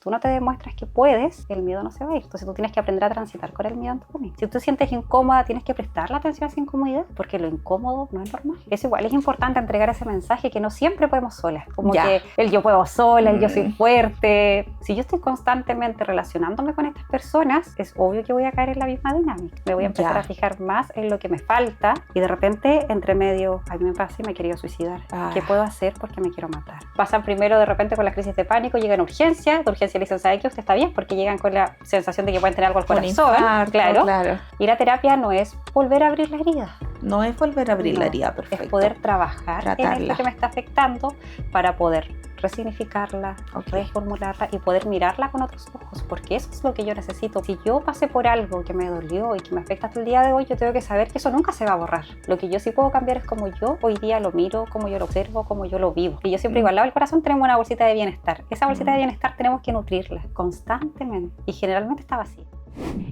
tú no te demuestras que puedes, el miedo no se va a ir. Entonces tú tienes que aprender a transitar con el miedo en tu camino. Si tú te sientes incómoda, tienes que prestarle atención a esa incomodidad, porque lo incómodo no es normal. Eso igual es importante, entregar ese mensaje que no siempre podemos solas. Como que el yo puedo sola, el yo soy fuerte. Si yo estoy constantemente relacionándome con estas personas, es obvio que voy a caer en la misma dinámica. Me voy a empezar a fijar más en lo que me falta y de repente, entre medio, a mí me pasa y me he querido suicidar. ¿Qué puedo hacer porque me quiero matar? Pasan primero de repente con las crisis de pánico, llegan urgencias, de urgencia le dicen, ¿sabe qué? Usted está bien, porque llegan con la sensación de que pueden tener algo al corazón. Infarto, claro. Y la terapia no es volver a abrir la herida. No es volver a abrir la herida, perfecto. Es poder trabajar en esto que me está afectando para poder resignificarla, reformularla y poder mirarla con otros ojos, porque eso es lo que yo necesito. Si yo pasé por algo que me dolió y que me afecta hasta el día de hoy, yo tengo que saber que eso nunca se va a borrar. Lo que yo sí puedo cambiar es como yo hoy día lo miro, como yo lo observo, como yo lo vivo. Y yo siempre digo, al lado del corazón tenemos una bolsita de bienestar. Esa bolsita de bienestar tenemos que nutrirla constantemente y generalmente está vacía.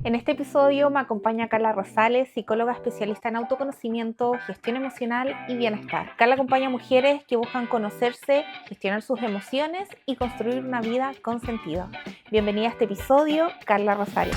En este episodio me acompaña Carla Rosales, psicóloga especialista en autoconocimiento, gestión emocional y bienestar. Carla acompaña a mujeres que buscan conocerse, gestionar sus emociones y construir una vida con sentido. Bienvenida a este episodio, Carla Rosales.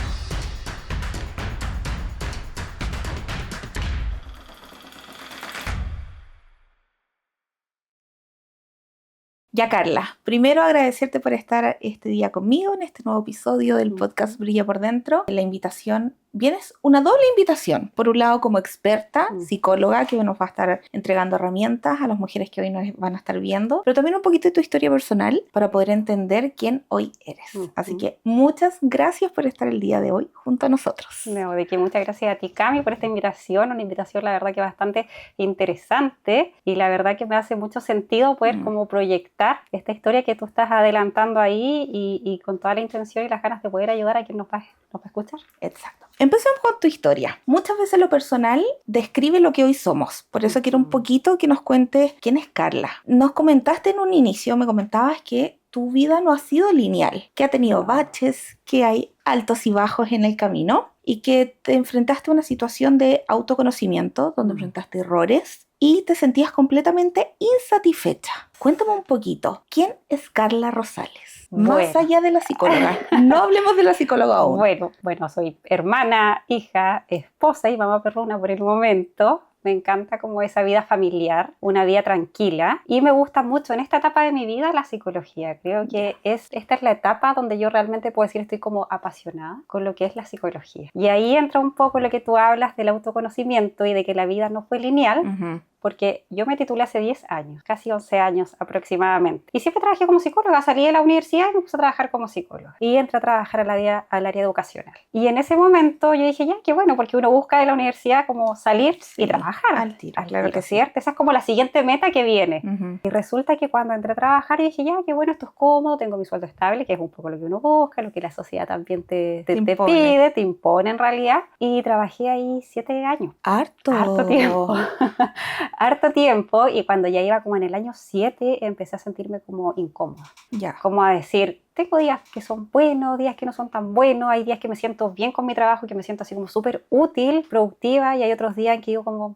Ya, Carla, primero agradecerte por estar este día conmigo en este nuevo episodio del podcast Brilla por Dentro. La invitación vienes una doble invitación. Por un lado, como experta, psicóloga, que nos va a estar entregando herramientas a las mujeres que hoy nos van a estar viendo, pero también un poquito de tu historia personal para poder entender quién hoy eres. Así que muchas gracias por estar el día de hoy junto a nosotros. No, de que muchas gracias a ti, Cami, por esta invitación. Una invitación, la verdad, que bastante interesante y la verdad que me hace mucho sentido poder como proyectar esta historia que tú estás adelantando ahí y con toda la intención y las ganas de poder ayudar a quien nos va a escuchar. Exacto. Empecemos con tu historia. Muchas veces lo personal describe lo que hoy somos. Por eso quiero un poquito que nos cuentes quién es Carla. Nos comentaste en un inicio, me comentabas que tu vida no ha sido lineal, que ha tenido baches, que hay altos y bajos en el camino y que te enfrentaste a una situación de autoconocimiento donde enfrentaste errores y te sentías completamente insatisfecha. Cuéntame un poquito, ¿quién es Carla Rosales? Más allá de la psicóloga. No hablemos de la psicóloga aún. Bueno, soy hermana, hija, esposa y mamá perruna por el momento. Me encanta como esa vida familiar, una vida tranquila y me gusta mucho en esta etapa de mi vida la psicología. Creo que esta es la etapa donde yo realmente puedo decir estoy como apasionada con lo que es la psicología. Y ahí entra un poco lo que tú hablas del autoconocimiento y de que la vida no fue lineal. Porque yo me titulé hace 10 años, casi 11 años aproximadamente. Y siempre trabajé como psicóloga, salí de la universidad y me puse a trabajar como psicóloga. Y entré a trabajar al área educacional. Y en ese momento yo dije, ya, qué bueno, porque uno busca de la universidad como salir y trabajar. Al tiro, claro que sí. Esa es como la siguiente meta que viene. Y resulta que cuando entré a trabajar, yo dije, ya, qué bueno, esto es cómodo, tengo mi sueldo estable, que es un poco lo que uno busca, lo que la sociedad también te pide, te impone en realidad. Y trabajé ahí 7 años. Harto tiempo. Harto tiempo y cuando ya iba como en el año 7 empecé a sentirme como incómoda. Como a decir, tengo días que son buenos, días que no son tan buenos, hay días que me siento bien con mi trabajo, que me siento así como súper útil, productiva y hay otros días que digo como,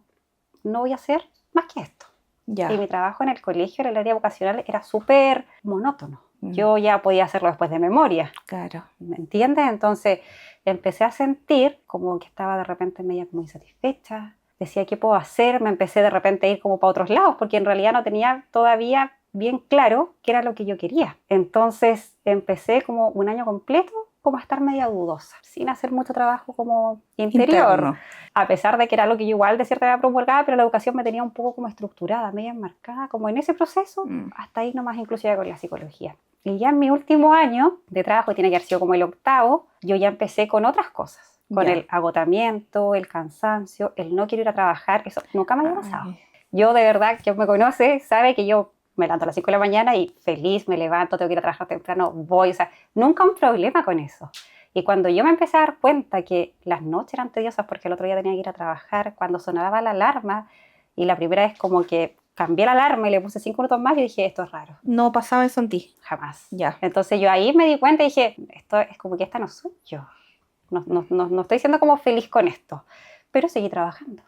no voy a hacer más que esto. Y mi trabajo en el colegio, en el área vocacional, era súper monótono. Yo ya podía hacerlo después de memoria. Claro. ¿Me entiendes? Entonces empecé a sentir como que estaba de repente media como insatisfecha. Decía, ¿qué puedo hacer? Me empecé de repente a ir como para otros lados, porque en realidad no tenía todavía bien claro qué era lo que yo quería. Entonces empecé como un año completo como a estar media dudosa, sin hacer mucho trabajo como interior. Interno. A pesar de que era lo que yo igual de cierta manera promulgaba, pero la educación me tenía un poco como estructurada, media enmarcada, como en ese proceso, hasta ahí nomás inclusive con la psicología. Y ya en mi último año de trabajo, que tiene que haber sido como el 8º, yo ya empecé con otras cosas. Con el agotamiento, el cansancio, el no quiero ir a trabajar, eso nunca me había pasado. Yo de verdad, quien me conoce, sabe que yo me levanto a las 5 de la mañana y feliz, me levanto, tengo que ir a trabajar temprano, voy, o sea, nunca un problema con eso. Y cuando yo me empecé a dar cuenta que las noches eran tediosas porque el otro día tenía que ir a trabajar, cuando sonaba la alarma, y la primera vez como que cambié la alarma y le puse 5 minutos más y dije, esto es raro. No pasaba eso en ti. Jamás. Entonces yo ahí me di cuenta y dije, esto es como que esta no soy yo. No estoy siendo como feliz con esto, pero seguí trabajando.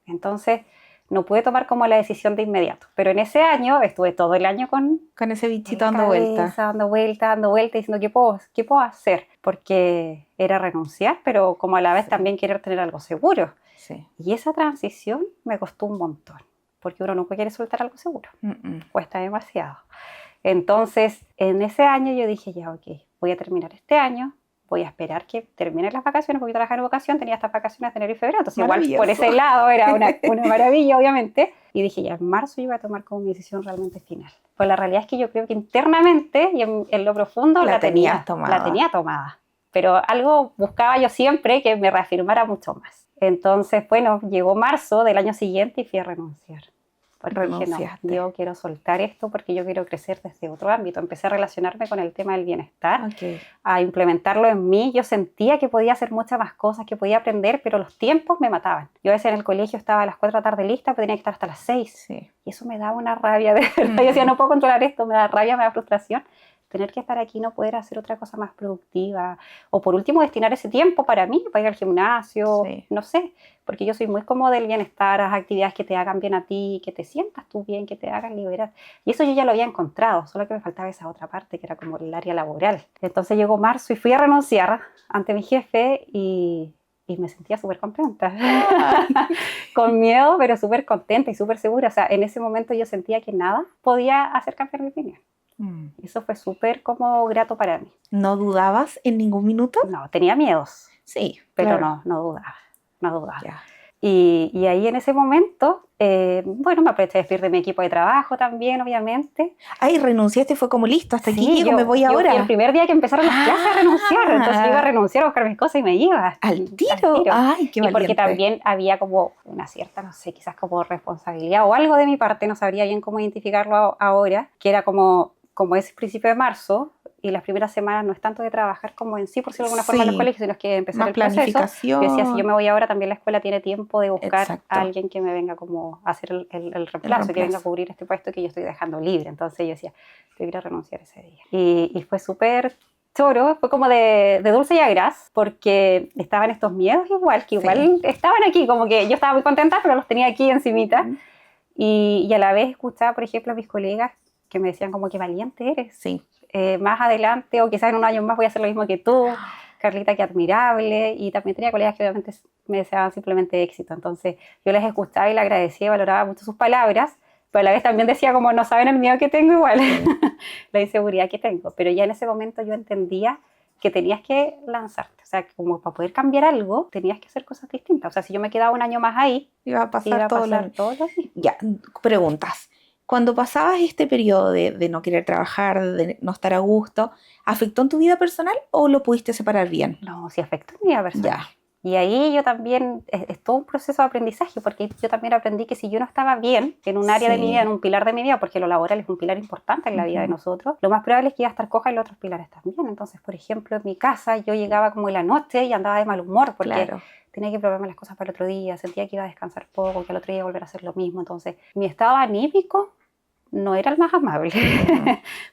Entonces no pude tomar como la decisión de inmediato. Pero en ese año estuve todo el año con ese bichito la dando vueltas. cabeza, dando vueltas, diciendo ¿qué puedo hacer? Porque era renunciar, pero como a la vez también querer tener algo seguro. Sí. Y esa transición me costó un montón, porque uno nunca quiere soltar algo seguro, cuesta demasiado. Entonces, en ese año yo dije, ya, ok, voy a terminar este año, voy a esperar que terminen las vacaciones, porque yo trabajaba en educación, tenía estas vacaciones de enero y febrero, entonces igual por ese lado era una maravilla, obviamente. Y dije, ya, en marzo yo iba a tomar como mi decisión realmente final. Pues la realidad es que yo creo que internamente y en lo profundo la tenía tomada. Pero algo buscaba yo siempre que me reafirmara mucho más. Entonces, bueno, llegó marzo del año siguiente y fui a renunciar. Porque dije, no, yo quiero soltar esto porque yo quiero crecer desde otro ámbito. Empecé a relacionarme con el tema del bienestar, a implementarlo en mí. Yo sentía que podía hacer muchas más cosas, que podía aprender, pero los tiempos me mataban. Yo a veces en el colegio estaba a las 4 de la tarde lista, pero tenía que estar hasta las 6. Sí. Y eso me daba una rabia. De verdad. Yo decía, no puedo controlar esto, me da rabia, me da frustración. Tener que estar aquí, no poder hacer otra cosa más productiva, o por último destinar ese tiempo para mí, para ir al gimnasio, no sé, porque yo soy muy como del bienestar, las actividades que te hagan bien a ti, que te sientas tú bien, que te hagan liberar, y eso yo ya lo había encontrado, solo que me faltaba esa otra parte, que era como el área laboral. Entonces llegó marzo y fui a renunciar ante mi jefe y me sentía súper contenta, con miedo, pero súper contenta y súper segura. O sea, en ese momento yo sentía que nada podía hacer cambiar mi opinión. Eso fue súper como grato para mí. ¿No dudabas en ningún minuto? No, tenía miedos. Sí, pero claro. no dudaba. Ya. Y ahí en ese momento, bueno, me aproveché de despedir de mi equipo de trabajo también, obviamente. Ay, renunciaste y fue como listo, hasta aquí llego, me voy ahora. Yo el primer día que empezaron las clases a renunciar, entonces yo iba a renunciar a buscar mis cosas y me iba. ¿Al tiro? Ay, qué valiente. Y porque también había como una cierta, no sé, quizás como responsabilidad o algo de mi parte, no sabría bien cómo identificarlo ahora, que era como es principio de marzo, y las primeras semanas no es tanto de trabajar como en sí, por decirlo de alguna forma en el colegio, sino es que empezar el proceso. Yo decía, si yo me voy ahora, también la escuela tiene tiempo de buscar a alguien que me venga como a hacer el reemplazo, que venga a cubrir este puesto que yo estoy dejando libre. Entonces yo decía, yo quiero renunciar ese día. Y fue súper choro, fue como de dulce y a gras, porque estaban estos miedos igual estaban aquí, como que yo estaba muy contenta, pero los tenía aquí encimita. Y a la vez escuchaba, por ejemplo, a mis colegas que me decían como que valiente eres. Sí. Más adelante o quizás en un año más voy a hacer lo mismo que tú, Carlita, qué admirable. Y también tenía colegas que obviamente me deseaban simplemente éxito, entonces yo les escuchaba y les agradecía y valoraba mucho sus palabras, pero a la vez también decía como no saben el miedo que tengo igual, la inseguridad que tengo, pero ya en ese momento yo entendía que tenías que lanzarte, o sea, que como para poder cambiar algo tenías que hacer cosas distintas, o sea, si yo me quedaba un año más ahí iba a pasar todo lo mismo. Ya, preguntas. Cuando pasabas este periodo de no querer trabajar, de no estar a gusto, ¿afectó en tu vida personal o lo pudiste separar bien? No, sí afectó en mi vida personal. Ya. Y ahí yo también, es todo un proceso de aprendizaje, porque yo también aprendí que si yo no estaba bien en un área de mi vida, en un pilar de mi vida, porque lo laboral es un pilar importante en la vida de nosotros, lo más probable es que iba a estar coja en los otros pilares también. Entonces, por ejemplo, en mi casa yo llegaba como en la noche y andaba de mal humor, porque tenía que programar las cosas para el otro día, sentía que iba a descansar poco, que al otro día iba a volver a hacer lo mismo. Entonces, mi estado anímico no era el más amable,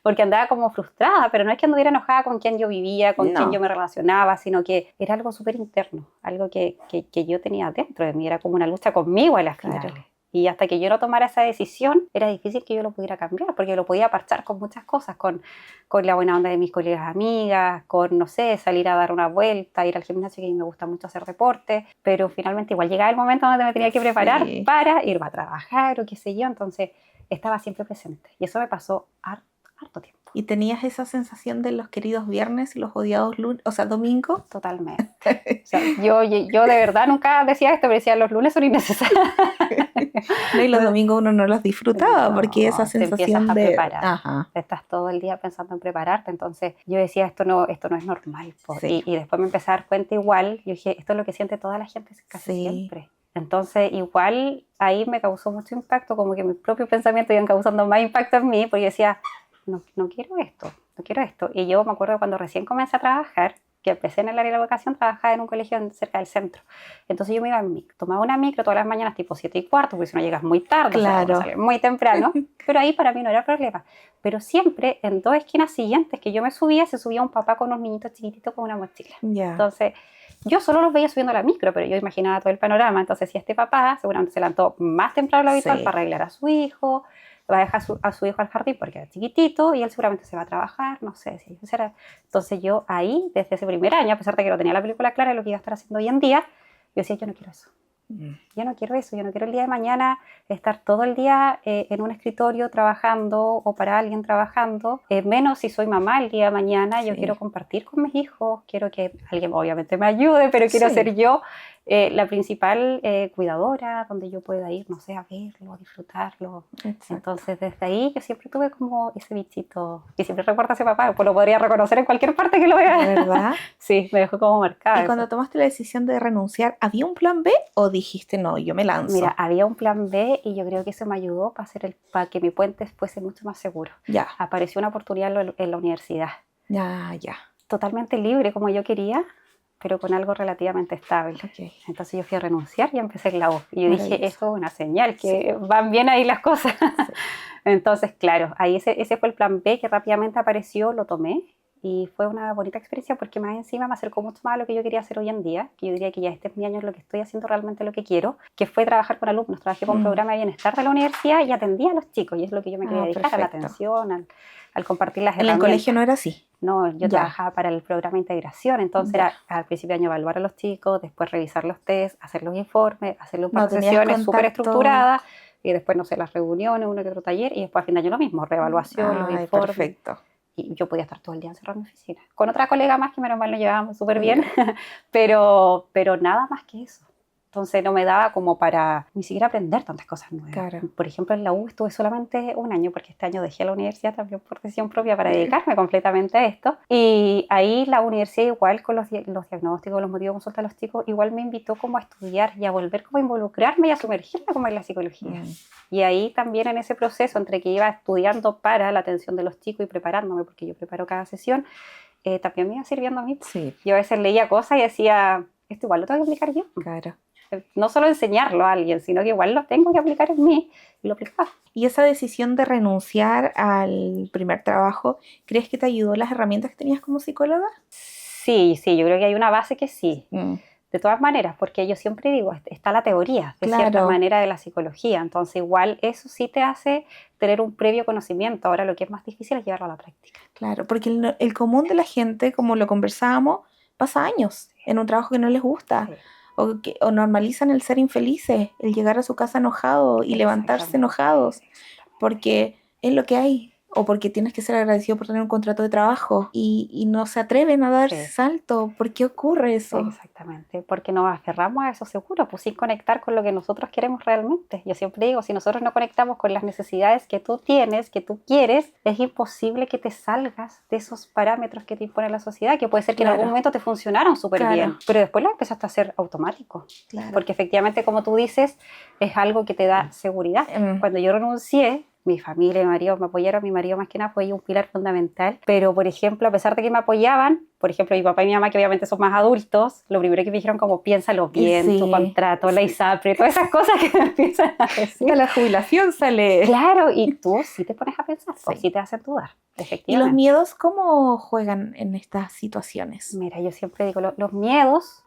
porque andaba como frustrada, pero no es que anduviera enojada con quien yo vivía, con quien yo me relacionaba, sino que era algo súper interno, algo que yo tenía dentro de mí, era como una lucha conmigo a las finales. Y hasta que yo no tomara esa decisión, era difícil que yo lo pudiera cambiar, porque lo podía parchar con muchas cosas, con la buena onda de mis colegas amigas, con, no sé, salir a dar una vuelta, ir al gimnasio, que a mí me gusta mucho hacer deporte, pero finalmente igual llegaba el momento donde me tenía que preparar para irme a trabajar o qué sé yo, entonces estaba siempre presente. Y eso me pasó harto tiempo. ¿Y tenías esa sensación de los queridos viernes y los odiados lunes, o sea, domingos? Totalmente. O sea, yo de verdad nunca decía esto, pero decía los lunes son innecesarios. No, y los domingos uno no los disfrutaba, porque esa sensación te de... preparar. Ajá. Estás todo el día pensando en prepararte, entonces yo decía, esto no es normal. Y después me empecé a dar cuenta igual, yo dije, esto es lo que siente toda la gente casi siempre. Entonces igual ahí me causó mucho impacto, como que mis propios pensamientos iban causando más impacto en mí, porque yo decía, no quiero esto. Y yo me acuerdo cuando recién comencé a trabajar, que empecé en el área de la educación, trabajaba en un colegio cerca del centro. Entonces yo me iba en micro, tomaba una micro todas las mañanas tipo 7:15, porque si no llegas muy tarde, Claro. o sea, sales muy temprano, pero ahí para mí no era problema. Pero siempre en 2 esquinas siguientes que yo me subía, se subía un papá con unos niñitos chiquititos con una mochila. Ya. Entonces yo solo los veía subiendo a la micro, pero yo imaginaba todo el panorama. Entonces si este papá seguramente se levantó más temprano de lo habitual Sí. para arreglar a su hijo, va a dejar a su hijo al jardín porque era chiquitito y él seguramente se va a trabajar, no sé si será. Entonces yo ahí, desde ese primer año, a pesar de que no tenía la película clara de lo que iba a estar haciendo hoy en día, yo decía, yo no quiero eso. Yo no quiero eso, yo no quiero el día de mañana estar todo el día en un escritorio trabajando o para alguien trabajando, menos si soy mamá el día de mañana. Yo Sí. quiero compartir con mis hijos, quiero que alguien obviamente me ayude, pero quiero Sí. ser yo la principal cuidadora, donde yo pueda ir, no sé, a verlo, a disfrutarlo. Exacto. Entonces desde ahí yo siempre tuve como ese bichito, y siempre recuerdo a ese papá, pues lo podría reconocer en cualquier parte que lo vea. ¿De verdad? Sí, me dejó como marcada. Y cuando tomaste la decisión de renunciar, ¿había un plan B o dijiste, no, yo me lanzo? Mira, había un plan B y yo creo que eso me ayudó para que mi puente fuese mucho más seguro. Ya, Apareció una oportunidad en la universidad, ya. totalmente libre como yo quería, pero con algo relativamente estable. Ok. Entonces yo fui a renunciar y empecé en la U. Y yo dije, Maravilloso. eso es una señal, que van bien ahí las cosas. Entonces, claro, ahí ese fue el plan B que rápidamente apareció, lo tomé. Y fue una bonita experiencia porque más encima me acercó mucho más a lo que yo quería hacer hoy en día, que yo diría que ya este es mi año en lo que estoy haciendo realmente lo que quiero, que fue trabajar con alumnos. Trabajé con un programa de bienestar de la universidad y atendía a los chicos, y es lo que yo me quería dedicar, a la perfecto. atención, al compartir las En el herramientas. colegio no era así. No, yo Ya. trabajaba para el programa de integración, entonces Ya. era al principio de año evaluar a los chicos, después revisar los test, hacer los informes, hacer un par No de tenías sesiones súper contacto. estructuradas, y después, no sé, las reuniones, uno que otro taller, y después a fin de año lo mismo, reevaluación, los Ay, informes. perfecto. Y yo podía estar todo el día encerrada en mi oficina. Con otra colega más que menos mal nos llevábamos súper bien, pero nada más que eso. Entonces no me daba como para ni siquiera aprender tantas cosas nuevas. Claro. Por ejemplo, en la U estuve solamente un año, porque este año dejé la universidad también por decisión propia para dedicarme completamente a esto. Y ahí la universidad, igual con los diagnósticos, los motivos de consulta a los chicos, igual me invitó como a estudiar y a volver como a involucrarme y a sumergirme como en la psicología. Y ahí también en ese proceso, entre que iba estudiando para la atención de los chicos y preparándome, porque yo preparo cada sesión, también me iba sirviendo a mí. Sí, Yo a veces leía cosas y decía, esto igual lo tengo que aplicar yo. claro. No solo enseñarlo a alguien, sino que igual lo tengo que aplicar en mí, y lo aplicaba. ¿Y esa decisión de renunciar al primer trabajo, crees que te ayudó las herramientas que tenías como psicóloga? Sí, yo creo que hay una base que sí. Mm. De todas maneras, porque yo siempre digo, está la teoría, de cierta Claro. manera, de la psicología. Entonces, igual eso sí te hace tener un previo conocimiento. Ahora lo que es más difícil es llevarlo a la práctica. Claro, porque el común de la gente, como lo conversábamos, pasa años en un trabajo que no les gusta. Sí. O normalizan el ser infelices, el llegar a su casa enojado y levantarse Exactamente. enojados, porque es lo que hay, o porque tienes que ser agradecido por tener un contrato de trabajo y no se atreven a dar ese Sí. salto. ¿Por qué ocurre eso? Exactamente, porque nos aferramos a eso seguro, pues sin conectar con lo que nosotros queremos realmente. Yo siempre digo, si nosotros no conectamos con las necesidades que tú tienes, que tú quieres, es imposible que te salgas de esos parámetros que te impone la sociedad, que puede ser que en Claro. algún momento te funcionaron súper Claro. bien, pero después lo empezaste a hacer automático, Claro. porque efectivamente, como tú dices, es algo que te da seguridad. Cuando yo renuncié, mi familia y mi marido me apoyaron. Mi marido más que nada fue un pilar fundamental, pero por ejemplo, a pesar de que me apoyaban, por ejemplo, mi papá y mi mamá, que obviamente son más adultos, lo primero que me dijeron como, piénsalo bien, Sí. tu contrato, la ISAPRE, todas esas cosas que me empiezan a decir. De la jubilación sale. Claro, y tú sí te pones a pensar, o Sí. sí te hacen dudar, ¿Y los efectivamente. miedos cómo juegan en estas situaciones? Mira, yo siempre digo, los miedos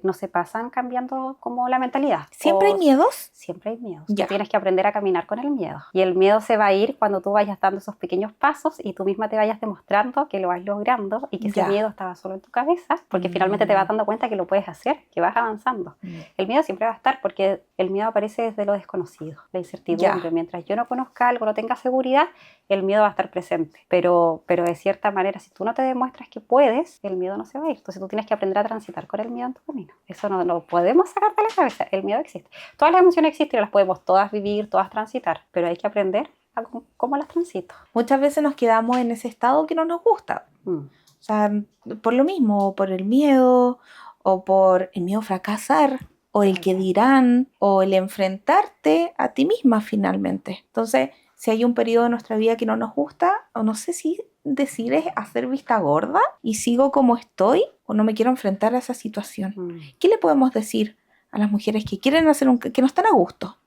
no se pasan cambiando como la mentalidad. ¿Siempre hay miedos? Siempre hay miedos. Ya. Tú tienes que aprender a caminar con el miedo. Y el miedo se va a ir cuando tú vayas dando esos pequeños pasos y tú misma te vayas demostrando que lo vas logrando y que ese Ya. miedo estaba solo en tu cabeza, porque finalmente te vas dando cuenta que lo puedes hacer, que vas avanzando. El miedo siempre va a estar porque el miedo aparece desde lo desconocido, la incertidumbre. Ya. Mientras yo no conozca algo, no tenga seguridad, el miedo va a estar presente. Pero de cierta manera, si tú no te demuestras que puedes, el miedo no se va a ir. Entonces tú tienes que aprender a transitar con el miedo en tu camino. Eso no lo podemos sacar de la cabeza. El miedo existe. Todas las emociones existen y las podemos todas vivir, todas transitar, pero hay que aprender a cómo las transito. Muchas veces nos quedamos en ese estado que no nos gusta. Mm. O sea, por lo mismo, o por el miedo, o por el miedo a fracasar, o el que dirán, o el enfrentarte a ti misma finalmente. Entonces, si hay un periodo de nuestra vida que no nos gusta, o no sé si decir es hacer vista gorda y sigo como estoy o no me quiero enfrentar a esa situación. ¿Qué le podemos decir a las mujeres que quieren hacer que no están a gusto?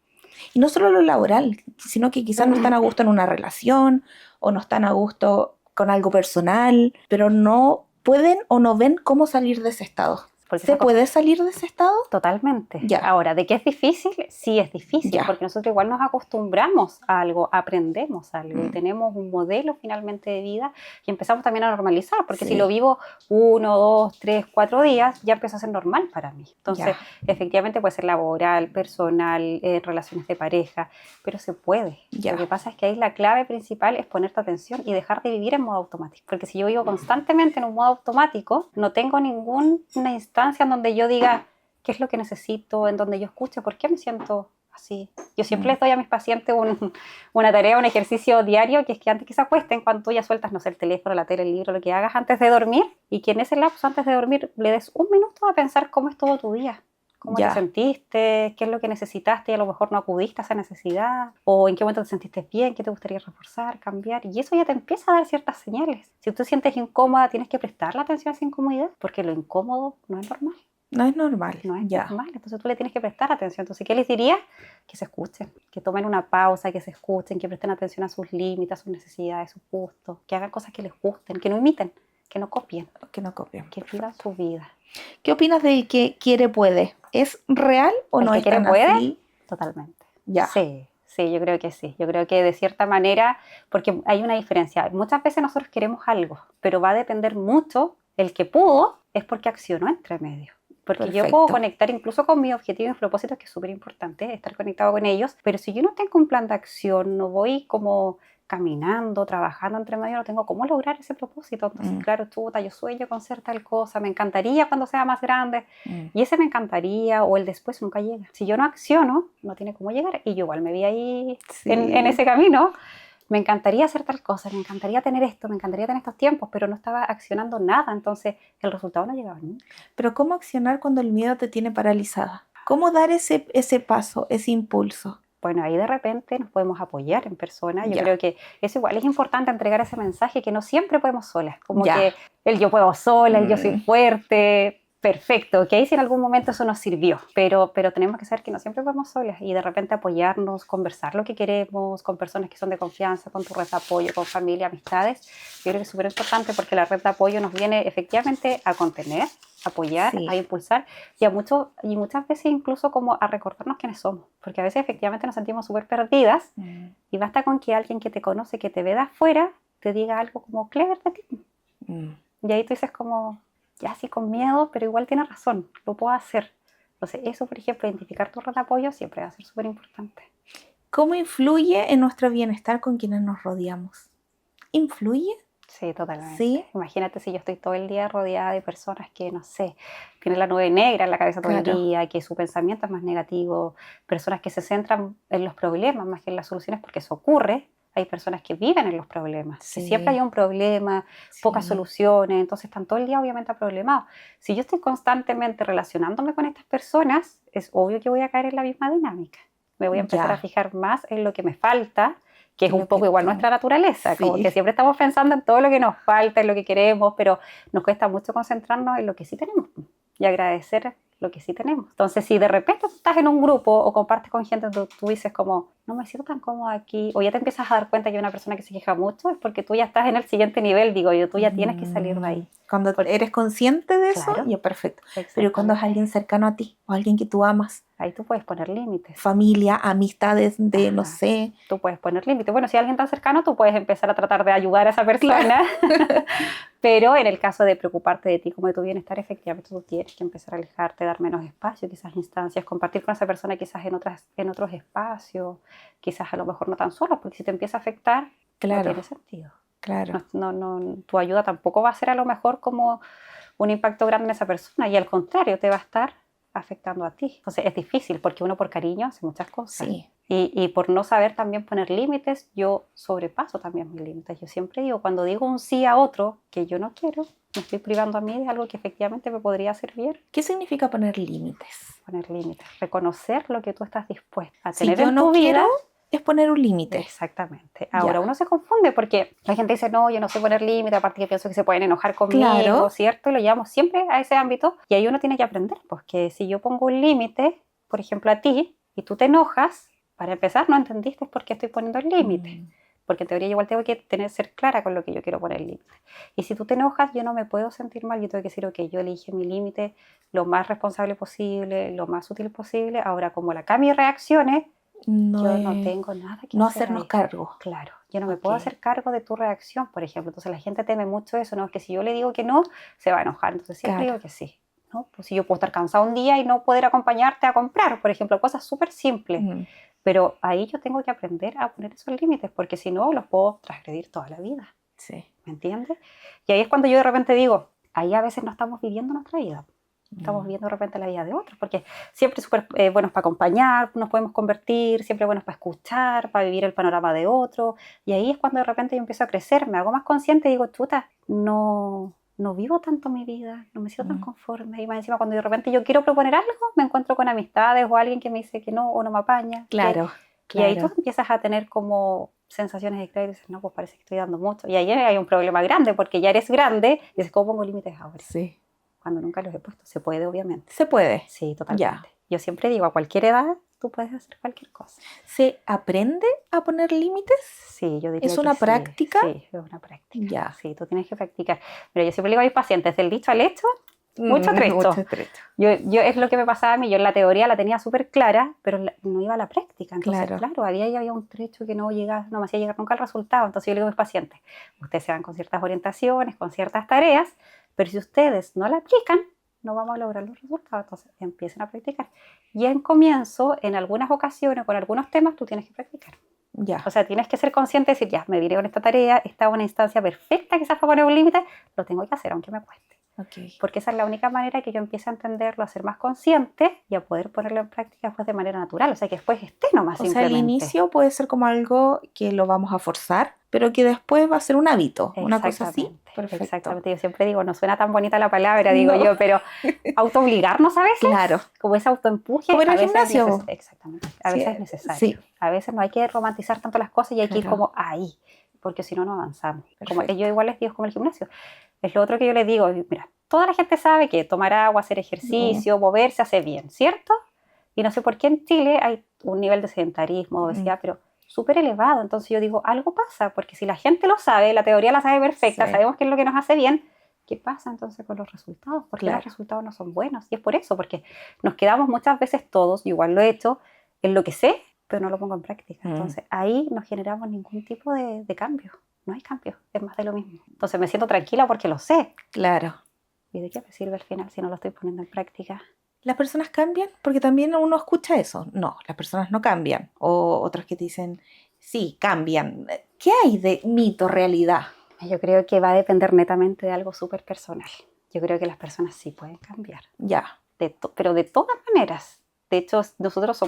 Y no solo lo laboral, sino que quizás no están a gusto en una relación o no están a gusto con algo personal, pero no pueden o no ven cómo salir de ese estado. ¿Se puede salir de ese estado? Totalmente. Ya. Ahora, ¿de qué es difícil? Sí es difícil, Ya. porque nosotros igual nos acostumbramos a algo, aprendemos algo, y tenemos un modelo finalmente de vida y empezamos también a normalizar, porque Sí. si lo vivo 1, 2, 3, 4 días, ya empieza a ser normal para mí. Entonces, Ya. efectivamente puede ser laboral, personal, relaciones de pareja, pero se puede. Ya. Lo que pasa es que ahí la clave principal es ponerte atención y dejar de vivir en modo automático, porque si yo vivo constantemente en un modo automático, no tengo ninguna instancia en donde yo diga qué es lo que necesito, en donde yo escuche por qué me siento así. Yo siempre les doy a mis pacientes una tarea, un ejercicio diario, que es que antes que se acuesten, cuando tú ya sueltas, no sé, el teléfono, la tele, el libro, lo que hagas antes de dormir, y que en ese lapso antes de dormir le des un minuto a pensar cómo estuvo tu día. ¿Cómo Ya. te sentiste? ¿Qué es lo que necesitaste y a lo mejor no acudiste a esa necesidad? ¿O en qué momento te sentiste bien? ¿Qué te gustaría reforzar, cambiar? Y eso ya te empieza a dar ciertas señales. Si tú te sientes incómoda, tienes que prestarle atención a esa incomodidad, porque lo incómodo no es normal. No es normal. No es Ya. normal, entonces tú le tienes que prestar atención. Entonces, ¿qué les diría? Que se escuchen, que tomen una pausa, que se escuchen, que presten atención a sus límites, a sus necesidades, a sus gustos, que hagan cosas que les gusten, que no imiten, que no copien, Que no copien. que vivan su vida. ¿Qué opinas del que quiere puede? ¿Es real o ¿El no que es quiere tan puede? así? Totalmente. Ya. Sí, sí, yo creo que sí. Yo creo que de cierta manera, porque hay una diferencia. Muchas veces nosotros queremos algo, pero va a depender mucho. El que pudo es porque accionó entre medio. Porque yo puedo Perfecto. conectar incluso con mis objetivos y mis propósitos, que es súper importante estar conectado con ellos, pero si yo no tengo un plan de acción, no voy como caminando, trabajando entre medio, no tengo cómo lograr ese propósito. Entonces, claro, chuta, yo sueño con ser tal cosa, me encantaría cuando sea más grande, y ese me encantaría o el después nunca llega. Si yo no acciono, no tiene cómo llegar, y yo igual me vi ahí Sí. en ese camino. Me encantaría hacer tal cosa, me encantaría tener esto, me encantaría tener estos tiempos, pero no estaba accionando nada, entonces el resultado no llegaba nunca. Pero ¿cómo accionar cuando el miedo te tiene paralizada? ¿Cómo dar ese paso, ese impulso? Bueno, ahí de repente nos podemos apoyar en persona. Yo Ya. creo que eso igual es importante, entregar ese mensaje, que no siempre podemos solas, como Ya. que el yo puedo sola, el yo soy fuerte. Perfecto, ok, si en algún momento eso nos sirvió, pero tenemos que saber que no siempre podemos solas y de repente apoyarnos, conversar lo que queremos con personas que son de confianza, con tu red de apoyo, con familia, amistades. Yo creo que es súper importante, porque la red de apoyo nos viene efectivamente a contener, a apoyar, Sí. a impulsar y muchas veces incluso como a recordarnos quiénes somos, porque a veces efectivamente nos sentimos súper perdidas y basta con que alguien que te conoce, que te ve de afuera, te diga algo como clever de ti. Y ahí tú dices como, ya sí, con miedo, pero igual tiene razón, lo puedo hacer. Entonces eso, por ejemplo, identificar tu red de apoyo siempre va a ser súper importante. ¿Cómo influye en nuestro bienestar con quienes nos rodeamos? ¿Influye? Sí, totalmente. Sí. Imagínate si yo estoy todo el día rodeada de personas que, no sé, tienen la nube negra en la cabeza todo Claro. el día, que su pensamiento es más negativo, personas que se centran en los problemas más que en las soluciones, porque eso ocurre. Hay personas que viven en los problemas, que Sí. siempre hay un problema, pocas Sí. soluciones, entonces están todo el día obviamente problemados. Si yo estoy constantemente relacionándome con estas personas, es obvio que voy a caer en la misma dinámica. Me voy a empezar Ya. a fijar más en lo que me falta, que es Lo un poco que igual tengo. nuestra naturaleza, Sí. como que siempre estamos pensando en todo lo que nos falta, en lo que queremos, pero nos cuesta mucho concentrarnos en lo que sí tenemos y agradecer lo que sí tenemos. Entonces, si de repente tú estás en un grupo o compartes con gente, tú dices como, no me siento tan cómoda aquí, o ya te empiezas a dar cuenta que hay una persona que se queja mucho, es porque tú ya estás en el siguiente nivel, digo yo, tú ya tienes que salir de ahí. Cuando Porque- eres consciente de eso, Claro. ya perfecto. Pero cuando es alguien cercano a ti, o alguien que tú amas, Ahí tú puedes poner límites. familia, amistades de, no Ajá. sé, Tú puedes poner límites. Bueno, si hay alguien tan cercano, tú puedes empezar a tratar de ayudar a esa persona. Pero en el caso de preocuparte de ti como de tu bienestar, efectivamente tú tienes que empezar a alejarte, dar menos espacio, quizás instancias, compartir con esa persona quizás en otros espacios, quizás a lo mejor no tan solos, porque si te empieza a afectar, claro, no tiene sentido. claro. Tu ayuda tampoco va a ser a lo mejor como un impacto grande en esa persona, y al contrario, te va a estar afectando a ti. Entonces es difícil, porque uno por cariño hace muchas cosas. Sí. Y por no saber también poner límites, yo sobrepaso también mis límites. Yo siempre digo, cuando digo un sí a otro que yo no quiero, me estoy privando a mí de algo que efectivamente me podría servir. ¿Qué significa poner límites? Poner límites, reconocer lo que tú estás dispuesta a Si tener yo en no tu vida. quiero, es poner un límite. Exactamente. Ahora Ya. uno se confunde porque la gente dice, no, yo no sé poner límite, aparte que pienso que se pueden enojar conmigo, Claro. ¿cierto? Y lo llevamos siempre a ese ámbito y ahí uno tiene que aprender, pues que si yo pongo un límite, por ejemplo a ti, y tú te enojas, para empezar no entendiste por qué estoy poniendo el límite. Porque en teoría yo igual tengo que ser clara con lo que yo quiero poner el límite. Y si tú te enojas, yo no me puedo sentir mal, yo tengo que decir, ok, yo elegí mi límite lo más responsable posible, lo más útil posible. Ahora, como la Cami reaccione, yo no tengo nada que no hacer hacernos ahí. cargo. Claro, yo no me Ok. puedo hacer cargo de tu reacción, por ejemplo. Entonces la gente teme mucho eso, ¿no? Es que si yo le digo que no, se va a enojar. Entonces siempre Claro. digo que sí. ¿No? Pues si yo puedo estar cansado un día y no poder acompañarte a comprar, por ejemplo, cosas súper simples. Pero ahí yo tengo que aprender a poner esos límites, porque si no, los puedo transgredir toda la vida. Sí. ¿Me entiendes? Y ahí es cuando yo de repente digo, ahí a veces no estamos viviendo nuestra vida. Estamos viviendo de repente la vida de otros, porque siempre súper buenos para acompañar, nos podemos convertir, siempre buenos para escuchar, para vivir el panorama de otro. Y ahí es cuando de repente yo empiezo a crecer, me hago más consciente y digo, chuta, no vivo tanto mi vida, no me siento tan conforme. Y más encima, cuando de repente yo quiero proponer algo, me encuentro con amistades o alguien que me dice que no o no me apaña. Claro. Y ahí tú empiezas a tener como sensaciones extrañas y dices, no, pues parece que estoy dando mucho. Y ahí hay un problema grande, porque ya eres grande y dices, ¿cómo pongo límites ahora? Sí. Cuando nunca los he puesto. Se puede, obviamente. Se puede. Sí, totalmente. Ya. Yo siempre digo, a cualquier edad tú puedes hacer cualquier cosa. ¿Se aprende a poner límites? Sí, yo diría ¿Es que una práctica? Sí, es una práctica. Ya. Sí, tú tienes que practicar. Pero yo siempre le digo a mis pacientes, del dicho al hecho, mucho trecho. Mucho trecho. Yo es lo que me pasaba a mí, yo en la teoría la tenía súper clara, pero no iba a la práctica. Entonces, claro, había un trecho que no me hacía llegar nunca al resultado. Entonces yo le digo a mis pacientes, ustedes se van con ciertas orientaciones, con ciertas tareas, pero si ustedes no la aplican, no vamos a lograr los resultados. Entonces empiecen a practicar. Y en comienzo, en algunas ocasiones, con algunos temas, tú tienes que practicar. Ya. O sea, tienes que ser consciente de decir, ya, me vine con esta tarea, esta es una instancia perfecta, quizás para poner un límite, lo tengo que hacer, aunque me cueste. Okay. Porque esa es la única manera que yo empiece a entenderlo, a ser más consciente y a poder ponerlo en práctica después de manera natural. O sea, que después esté nomás simplemente. O sea, al inicio puede ser como algo que lo vamos a forzar, pero que después va a ser un hábito, una cosa así. Perfecto. Exactamente. Yo siempre digo, no suena tan bonita la palabra, digo yo, pero autoobligarnos a veces, claro, como ese autoempuje, como en a el veces gimnasio. Exactamente. A veces es necesario. Sí. A veces no hay que romantizar tanto las cosas y hay que ir como ahí, porque si no, no avanzamos. Como yo igual les digo, como el gimnasio. Es lo otro que yo les digo, mira, toda la gente sabe que tomar agua, hacer ejercicio, moverse hace bien, ¿cierto? Y no sé por qué en Chile hay un nivel de sedentarismo, obesidad, pero súper elevado. Entonces yo digo, algo pasa, porque si la gente lo sabe, la teoría la sabe perfecta, sabemos qué es lo que nos hace bien, ¿qué pasa entonces con los resultados? Porque los resultados no son buenos. Y es por eso, porque nos quedamos muchas veces todos, igual lo he hecho, en lo que sé, pero no lo pongo en práctica. Entonces ahí no generamos ningún tipo de cambio. No hay cambio, es más de lo mismo. Entonces me siento tranquila porque lo sé. Claro. ¿Y de qué me sirve al final si no lo estoy poniendo en práctica? ¿Las personas cambian? Porque también uno escucha eso. No, las personas no cambian. O otros que te dicen, sí, cambian. ¿Qué hay de mito, realidad? Yo creo que va a depender netamente de algo súper personal. Yo creo que las personas sí pueden cambiar. Ya. Pero de todas maneras. De hecho, nosotros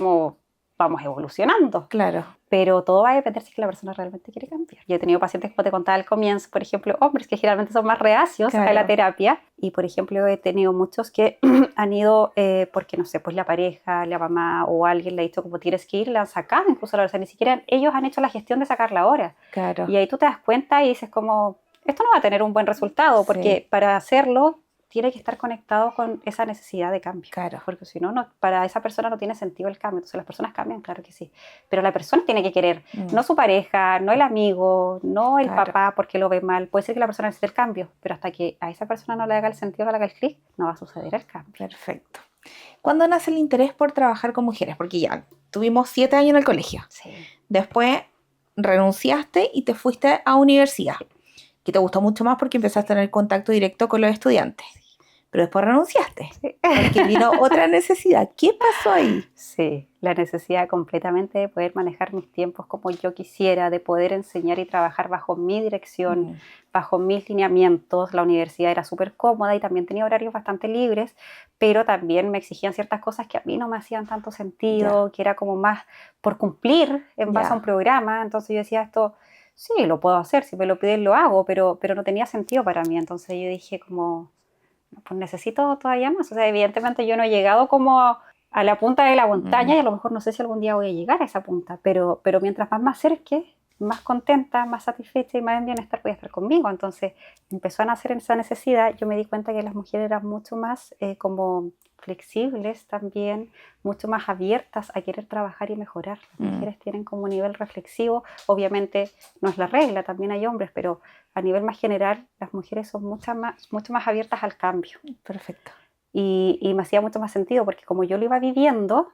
vamos evolucionando. Claro. Pero todo va a depender si es que la persona realmente quiere cambiar. Yo he tenido pacientes, como te contaba al comienzo, por ejemplo, hombres que generalmente son más reacios a la terapia. Y, por ejemplo, he tenido muchos que han ido porque, no sé, pues la pareja, la mamá o alguien le ha dicho como tienes que ir, la han sacado incluso la hora. O sea, ni siquiera ellos han hecho la gestión de sacarla ahora. Claro. Y ahí tú te das cuenta y dices como, esto no va a tener un buen resultado porque para hacerlo tiene que estar conectado con esa necesidad de cambio. Claro. Porque si no, para esa persona no tiene sentido el cambio. Entonces las personas cambian, claro que sí. Pero la persona tiene que querer, no su pareja, no el amigo, no el papá porque lo ve mal. Puede ser que la persona necesite el cambio, pero hasta que a esa persona no le haga el sentido, no le haga el clic, no va a suceder el cambio. Perfecto. ¿Cuándo nace el interés por trabajar con mujeres? Porque ya tuvimos 7 años en el colegio. Sí. Después renunciaste y te fuiste a universidad. Que te gustó mucho más porque empezaste a tener contacto directo con los estudiantes. Pero después renunciaste, porque vino otra necesidad. ¿Qué pasó ahí? Sí, la necesidad completamente de poder manejar mis tiempos como yo quisiera, de poder enseñar y trabajar bajo mi dirección, bajo mis lineamientos. La universidad era súper cómoda y también tenía horarios bastante libres, pero también me exigían ciertas cosas que a mí no me hacían tanto sentido, que era como más por cumplir en base a un programa. Entonces yo decía esto, sí, lo puedo hacer, si me lo piden lo hago, pero no tenía sentido para mí. Entonces yo dije como, pues necesito todavía más. O sea, evidentemente yo no he llegado como a la punta de la montaña y a lo mejor no sé si algún día voy a llegar a esa punta, pero mientras más me acerque, más contenta, más satisfecha y más en bienestar voy a estar conmigo. Entonces empezó a nacer esa necesidad. Yo me di cuenta que las mujeres eran mucho más como flexibles también, mucho más abiertas a querer trabajar y mejorar. Las mujeres tienen como un nivel reflexivo, obviamente no es la regla, también hay hombres, pero a nivel más general las mujeres son mucho más abiertas al cambio. Perfecto. Y me hacía mucho más sentido porque como yo lo iba viviendo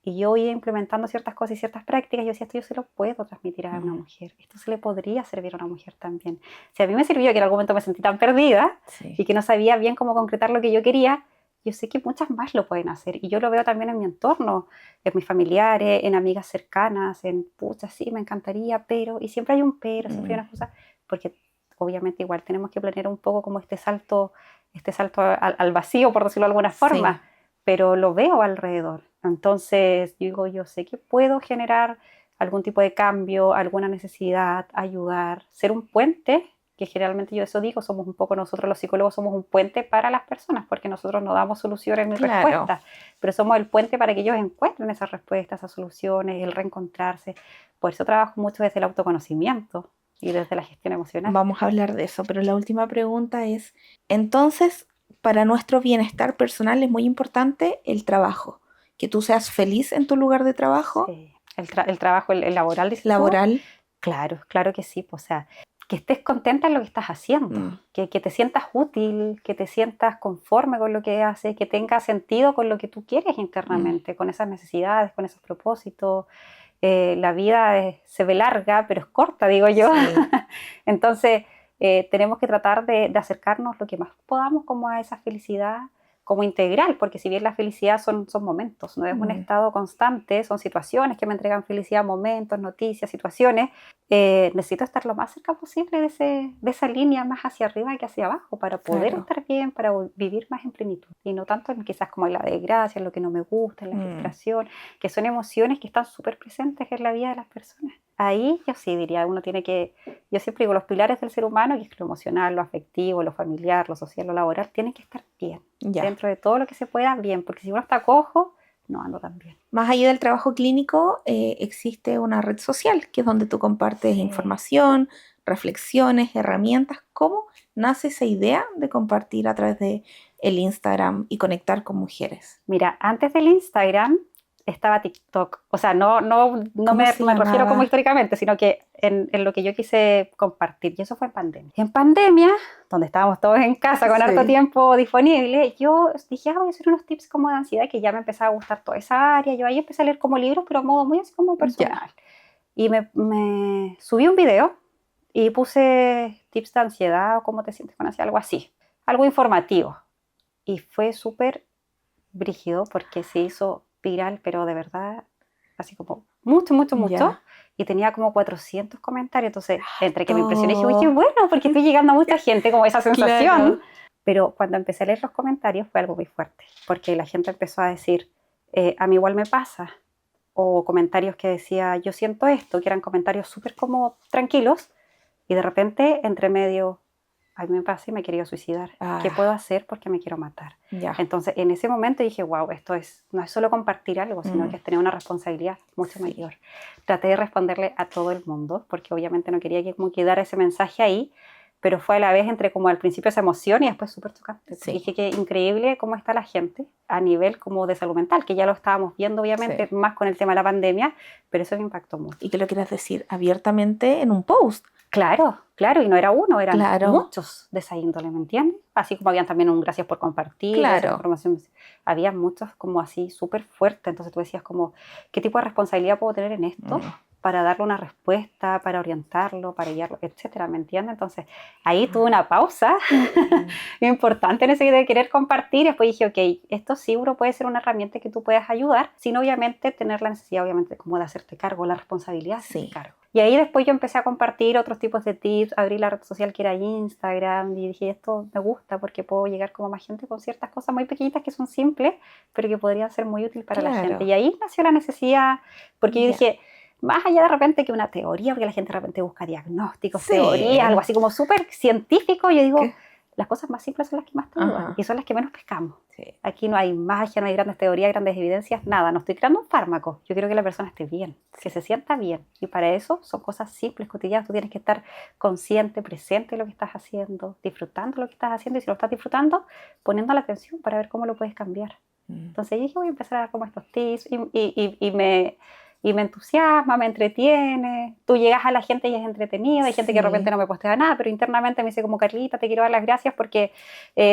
y yo iba implementando ciertas cosas y ciertas prácticas, yo decía, esto yo se lo puedo transmitir a una mujer, esto se le podría servir a una mujer también. Si a mí me sirvió que en algún momento me sentí tan perdida y que no sabía bien cómo concretar lo que yo quería, yo sé que muchas más lo pueden hacer y yo lo veo también en mi entorno, en mis familiares, en amigas cercanas, en pucha, sí, me encantaría, pero, y siempre hay un pero, siempre hay una cosa, porque obviamente igual tenemos que planear un poco como este salto al vacío, por decirlo de alguna forma, pero lo veo alrededor. Entonces, yo sé que puedo generar algún tipo de cambio, alguna necesidad, ayudar, ser un puente, que generalmente yo eso digo, somos un poco nosotros los psicólogos, somos un puente para las personas, porque nosotros no damos soluciones ni respuestas, pero somos el puente para que ellos encuentren esas respuestas, esas soluciones, el reencontrarse. Por eso trabajo mucho desde el autoconocimiento y desde la gestión emocional. Vamos a hablar de eso, pero la última pregunta es, entonces, para nuestro bienestar personal es muy importante el trabajo, que tú seas feliz en tu lugar de trabajo. Sí. El trabajo, el laboral, dices laboral. tú. Claro que sí, pues, o sea, que estés contenta en lo que estás haciendo, que te sientas útil, que te sientas conforme con lo que haces, que tenga sentido con lo que tú quieres internamente, con esas necesidades, con esos propósitos. La vida se ve larga, pero es corta, digo yo. Sí. Entonces, tenemos que tratar de acercarnos lo que más podamos como a esa felicidad como integral, porque si bien la felicidad son momentos, no es un estado constante, son situaciones que me entregan felicidad, momentos, noticias, situaciones. Necesito estar lo más cerca posible de esa línea más hacia arriba que hacia abajo para poder estar bien, para vivir más en plenitud y no tanto en quizás como en la desgracia, en lo que no me gusta, en la frustración, que son emociones que están súper presentes en la vida de las personas. Ahí yo sí diría, yo siempre digo, los pilares del ser humano, que es lo emocional, lo afectivo, lo familiar, lo social, lo laboral, tienen que estar bien, dentro de todo lo que se pueda, bien, porque si uno está cojo, no ando tan bien. Más allá del trabajo clínico, existe una red social, que es donde tú compartes información, reflexiones, herramientas. ¿Cómo nace esa idea de compartir a través de el Instagram y conectar con mujeres? Mira, antes del Instagram estaba TikTok. O sea, no me refiero como históricamente, sino que en lo que yo quise compartir. Y eso fue en pandemia. En pandemia, donde estábamos todos en casa con harto tiempo disponible, yo dije, voy a hacer unos tips como de ansiedad, que ya me empezaba a gustar toda esa área. Yo ahí empecé a leer como libros, pero a modo muy así como personal. Y me subí un video y puse tips de ansiedad o cómo te sientes con ansiedad, algo así. Algo informativo. Y fue súper brígido porque se hizo viral, pero de verdad, así como mucho, y tenía como 400 comentarios, entonces entre que me impresioné dije, uy, qué bueno, porque estoy llegando a mucha gente, como esa sensación, pero cuando empecé a leer los comentarios fue algo muy fuerte, porque la gente empezó a decir, a mí igual me pasa, o comentarios que decía, yo siento esto, que eran comentarios súper como tranquilos, y de repente, entre medio, a mí me pasa y me quería suicidar. ¿Qué puedo hacer porque me quiero matar? Entonces, en ese momento dije, wow, no es solo compartir algo, sino que es tener una responsabilidad mucho mayor. Traté de responderle a todo el mundo, porque obviamente no quería que como quedara ese mensaje ahí, pero fue a la vez entre como al principio esa emoción y después súper chocante. Dije que increíble cómo está la gente a nivel como de salud mental, que ya lo estábamos viendo obviamente más con el tema de la pandemia, pero eso me impactó mucho. ¿Y qué lo quieres decir abiertamente en un post? Claro, y no era uno, eran muchos de esa índole, ¿me entiendes? Así como habían también un gracias por compartir esa información. Había muchos como así súper fuertes, entonces tú decías como, ¿qué tipo de responsabilidad puedo tener en esto? Para darle una respuesta, para orientarlo, para guiarlo, etcétera, ¿me entiendes? Entonces ahí tuve una pausa importante en ese de querer compartir, y después dije, ok, esto seguro puede ser una herramienta que tú puedas ayudar, sin obviamente tener la necesidad, obviamente, como de hacerte cargo, la responsabilidad de hacerte cargo. Y ahí después yo empecé a compartir otros tipos de tips, abrí la red social que era Instagram, y dije, esto me gusta porque puedo llegar como a más gente con ciertas cosas muy pequeñitas que son simples, pero que podrían ser muy útiles para la gente. Y ahí nació la necesidad, porque yo dije, más allá de repente que una teoría, porque la gente de repente busca diagnósticos, teorías, algo así como súper científico, yo digo, las cosas más simples son las que más te ayudan y son las que menos pescamos. Sí. Aquí no hay magia, no hay grandes teorías, grandes evidencias, nada. No estoy creando un fármaco. Yo quiero que la persona esté bien, que se sienta bien. Y para eso son cosas simples, cotidianas. Tú tienes que estar consciente, presente de lo que estás haciendo, disfrutando lo que estás haciendo. Y si lo estás disfrutando, poniendo la atención para ver cómo lo puedes cambiar. Entonces yo dije, voy a empezar a dar como estos tips y me entusiasma, me entretiene. Tú llegas a la gente y es entretenido. Hay gente que de repente no me postea nada, pero internamente me dice como, Carlita, te quiero dar las gracias porque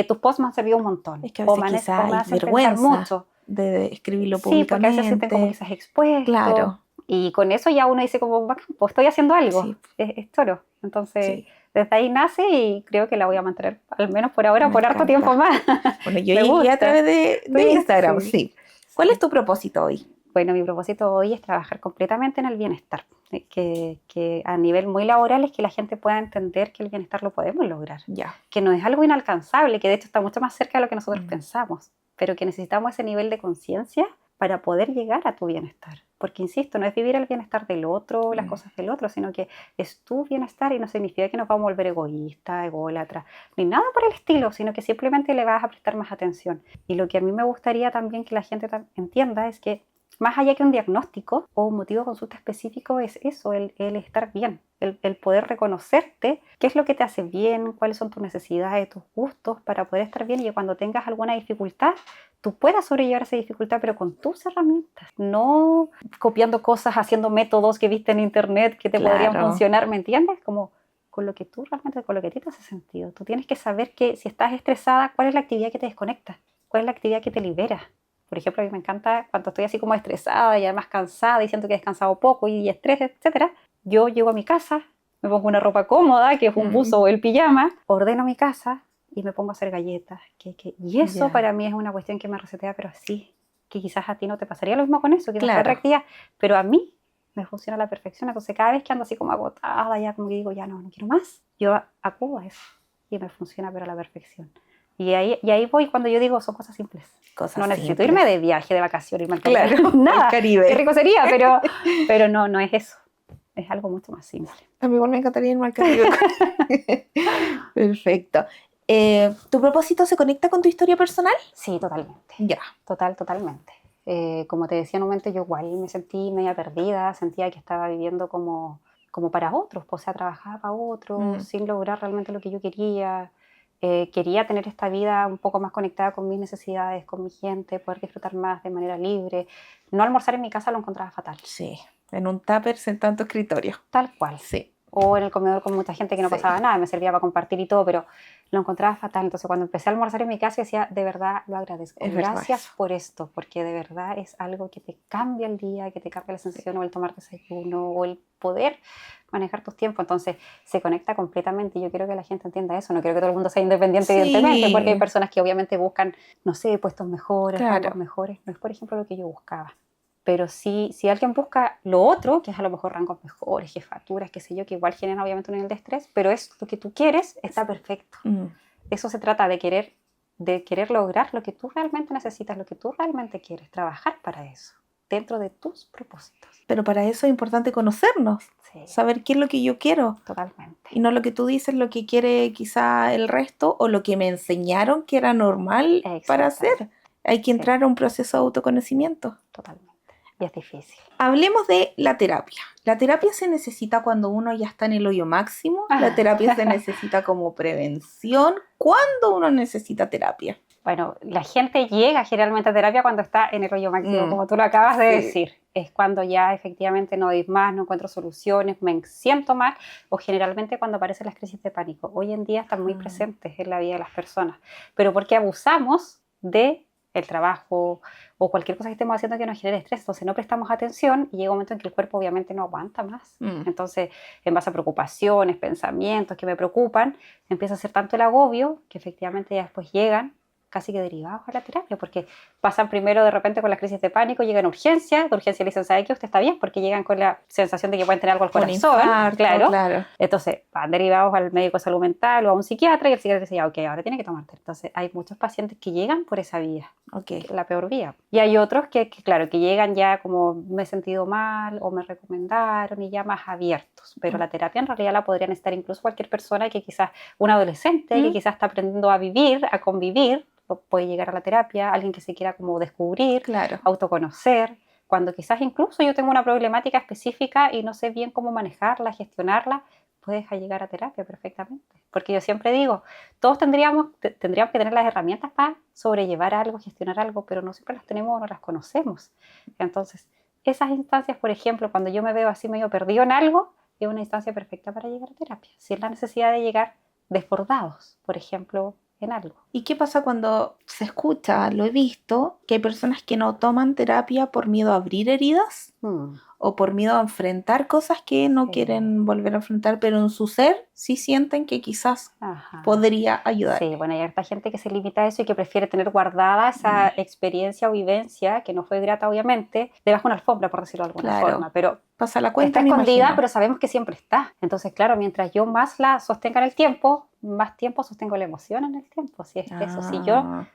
tus posts me han servido un montón. Es que a veces quizás hay vergüenza de escribirlo públicamente. Sí, porque a veces se sienten como quizás expuestos. Claro. Y con eso ya uno dice como, bacán, pues estoy haciendo algo. Sí. Es toro. Entonces, Sí. desde ahí nace y creo que la voy a mantener, al menos por ahora, Me por harto encanta. tiempo más. Bueno, yo Me llegué gusta. a través de Instagram, Sí. sí. ¿Cuál es tu propósito hoy? Bueno, mi propósito hoy es trabajar completamente en el bienestar, que a nivel muy laboral es que la gente pueda entender que el bienestar lo podemos lograr, Ya. que no es algo inalcanzable, que de hecho está mucho más cerca de lo que nosotros pensamos, pero que necesitamos ese nivel de conciencia para poder llegar a tu bienestar. Porque, insisto, no es vivir el bienestar del otro, las cosas del otro, sino que es tu bienestar y no significa que nos vamos a volver egoístas, ególatras, ni nada por el estilo, sino que simplemente le vas a prestar más atención. Y lo que a mí me gustaría también que la gente entienda es que más allá que un diagnóstico o un motivo de consulta específico es eso, el estar bien, el poder reconocerte qué es lo que te hace bien, cuáles son tus necesidades, tus gustos para poder estar bien y que cuando tengas alguna dificultad tú puedas sobrellevar esa dificultad pero con tus herramientas, no copiando cosas, haciendo métodos que viste en internet que te podrían funcionar, ¿me entiendes? Como con lo que tú realmente, con lo que a ti te hace sentido. Tú tienes que saber que si estás estresada, ¿cuál es la actividad que te desconecta? ¿Cuál es la actividad que te libera? Por ejemplo, a mí me encanta cuando estoy así como estresada y además cansada y siento que he descansado poco y estrés, etcétera. Yo llego a mi casa, me pongo una ropa cómoda, que es un buzo o el pijama, ordeno mi casa y me pongo a hacer galletas. Y eso para mí es una cuestión que me resetea, pero así, que quizás a ti no te pasaría lo mismo con eso, quizás es otra actividad, pero a mí me funciona a la perfección. Entonces cada vez que ando así como agotada, ya como que digo, ya no quiero más, yo acudo a eso y me funciona pero a la perfección. Y ahí voy cuando yo digo, son cosas simples. No necesito irme de viaje, de vacaciones, irme al Caribe. Claro, nada. al Caribe. Qué rico sería, pero no es eso. Es algo mucho más simple. A mí igual me encantaría irme al Caribe. Perfecto. ¿Tu propósito se conecta con tu historia personal? Sí, totalmente. Ya. Totalmente. Como te decía en un momento, yo igual me sentí media perdida, sentía que estaba viviendo como para otros, o sea, trabajaba para otros, sin lograr realmente lo que yo quería. Quería tener esta vida un poco más conectada con mis necesidades, con mi gente, poder disfrutar más de manera libre. No almorzar en mi casa lo encontraba fatal. Sí, en un tupper sentado en tu escritorio. Tal cual. Sí. O en el comedor con mucha gente que no pasaba nada, me servía para compartir y todo, pero lo encontraba fatal. Entonces cuando empecé a almorzar en mi casa decía, de verdad lo agradezco. Gracias por esto, porque de verdad es algo que te cambia el día, que te cambia la sensación, o el tomar desayuno, o el poder manejar tus tiempos. Entonces se conecta completamente y yo quiero que la gente entienda eso. No quiero que todo el mundo sea independiente, evidentemente, porque hay personas que obviamente buscan, no sé, puestos mejores, rangos mejores. No es, por ejemplo, lo que yo buscaba. Pero si alguien busca lo otro, que es a lo mejor rangos mejores, jefaturas, qué sé yo, que igual generan obviamente un nivel de estrés, pero es lo que tú quieres, está perfecto. Eso se trata de querer lograr lo que tú realmente necesitas, lo que tú realmente quieres, trabajar para eso, dentro de tus propósitos. Pero para eso es importante conocernos, saber qué es lo que yo quiero. Totalmente. Y no lo que tú dices, lo que quiere quizá el resto, o lo que me enseñaron que era normal para hacer. Hay que entrar a un proceso de autoconocimiento. Totalmente. Y es difícil. Hablemos de la terapia. La terapia se necesita cuando uno ya está en el hoyo máximo. La terapia se necesita como prevención. ¿Cuándo uno necesita terapia? Bueno, la gente llega generalmente a terapia cuando está en el hoyo máximo, como tú lo acabas de decir. Es cuando ya efectivamente no doy más, no encuentro soluciones, me siento mal, o generalmente cuando aparecen las crisis de pánico. Hoy en día están muy presentes en la vida de las personas, pero porque abusamos de el trabajo o cualquier cosa que estemos haciendo que nos genere estrés, entonces no prestamos atención y llega un momento en que el cuerpo obviamente no aguanta más. Entonces, en base a preocupaciones, pensamientos que me preocupan, empieza a ser tanto el agobio que efectivamente ya después llegan casi que derivados a la terapia, porque pasan primero de repente con las crisis de pánico, llegan a urgencia, de urgencia le dicen, ¿sabe qué? Usted está bien, porque llegan con la sensación de que pueden tener algo al corazón, infarto, claro. Entonces van derivados al médico de salud mental o a un psiquiatra y el psiquiatra dice, ya, ok, ahora tiene que tomarte. Entonces hay muchos pacientes que llegan por esa vía, la peor vía. Y hay otros que llegan ya como me he sentido mal o me recomendaron y ya más abiertos, pero la terapia en realidad la podría necesitar incluso cualquier persona que quizás, un adolescente que quizás está aprendiendo a vivir, a convivir, puede llegar a la terapia, alguien que se quiera como descubrir, Claro. autoconocer, cuando quizás incluso yo tengo una problemática específica y no sé bien cómo manejarla, gestionarla, puedes llegar a terapia perfectamente. Porque yo siempre digo, todos tendríamos que tener las herramientas para sobrellevar algo, gestionar algo, pero no siempre las tenemos o no las conocemos. Entonces, esas instancias, por ejemplo, cuando yo me veo así medio perdido en algo, es una instancia perfecta para llegar a terapia, sin la necesidad de llegar desbordados, por ejemplo, en algo. ¿Y qué pasa cuando se escucha, lo he visto, que hay personas que no toman terapia por miedo a abrir heridas o por miedo a enfrentar cosas que no quieren volver a enfrentar, pero en su ser sí sienten que quizás podría ayudar? Sí, bueno, hay harta gente que se limita a eso y que prefiere tener guardada esa experiencia o vivencia, que no fue grata obviamente, debajo de una alfombra, por decirlo de alguna forma, pero pasa la cuenta, está escondida, pero sabemos que siempre está. Entonces, claro, mientras yo más la sostenga en el tiempo, más tiempo sostengo la emoción en el tiempo. Si es eso,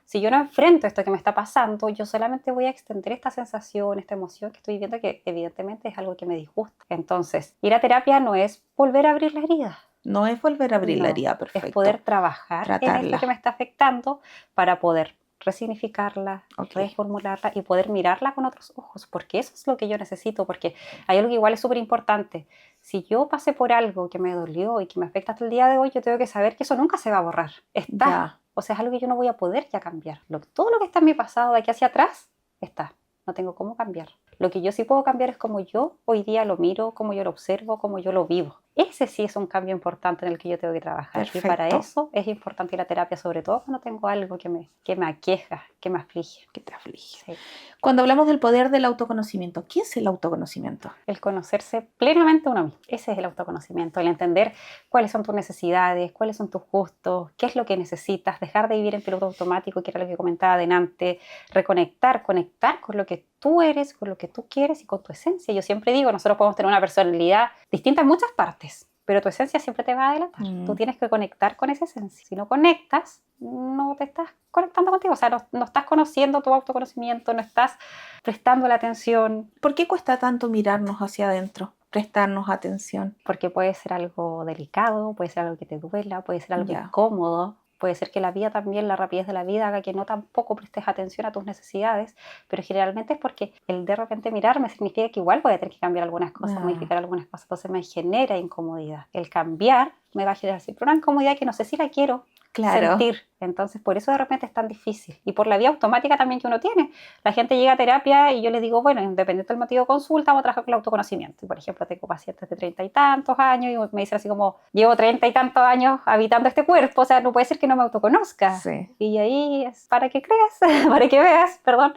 si yo no enfrento esto que me está pasando, yo solamente voy a extender esta sensación, esta emoción que estoy viviendo, que evidentemente es algo que me disgusta. Entonces, ir a terapia no es volver a abrir la herida. No es volver a abrir la herida, perfecto. Es poder trabajar en esto que me está afectando para poder resignificarla, reformularla y poder mirarla con otros ojos, porque eso es lo que yo necesito, porque hay algo que igual es súper importante. Si yo pasé por algo que me dolió y que me afecta hasta el día de hoy, yo tengo que saber que eso nunca se va a borrar. Está. O sea, es algo que yo no voy a poder ya cambiar. Todo lo que está en mi pasado de aquí hacia atrás, está. No tengo cómo cambiar. Lo que yo sí puedo cambiar es cómo yo hoy día lo miro, cómo yo lo observo, cómo yo lo vivo. Ese sí es un cambio importante en el que yo tengo que trabajar. Perfecto. Y para eso es importante la terapia, sobre todo cuando tengo algo que me aqueja, que me aflige. Que te aflige. Sí. Cuando hablamos del poder del autoconocimiento, ¿qué es el autoconocimiento? El conocerse plenamente uno mismo. Ese es el autoconocimiento, el entender cuáles son tus necesidades, cuáles son tus gustos, qué es lo que necesitas, dejar de vivir en piloto automático, que era lo que comentaba adelante, conectar con lo que tú eres, con lo que tú quieres y con tu esencia. Yo siempre digo, nosotros podemos tener una personalidad distinta en muchas partes, pero tu esencia siempre te va a delatar. Tú tienes que conectar con esa esencia. Si no conectas, no te estás conectando contigo. O sea, no estás conociendo tu autoconocimiento, no estás prestando la atención. ¿Por qué cuesta tanto mirarnos hacia adentro, prestarnos atención? Porque puede ser algo delicado, puede ser algo que te duela, puede ser algo incómodo. Puede ser que la vida también, la rapidez de la vida, haga que no tampoco prestes atención a tus necesidades, pero generalmente es porque el de repente mirarme significa que igual voy a tener que cambiar algunas cosas, modificar algunas cosas, entonces me genera incomodidad. El cambiar me va a generar siempre una incomodidad que no sé si la quiero sentir. Entonces, por eso de repente es tan difícil. Y por la vía automática también que uno tiene. La gente llega a terapia y yo les digo, bueno, independiente del motivo de consulta, vamos a trabajar con el autoconocimiento. Y, por ejemplo, tengo pacientes de 30 y tantos años y me dicen así como, llevo 30 y tantos años habitando este cuerpo, o sea, no puede ser que no me autoconozca. Sí. Y ahí es para que creas, para que veas, perdón.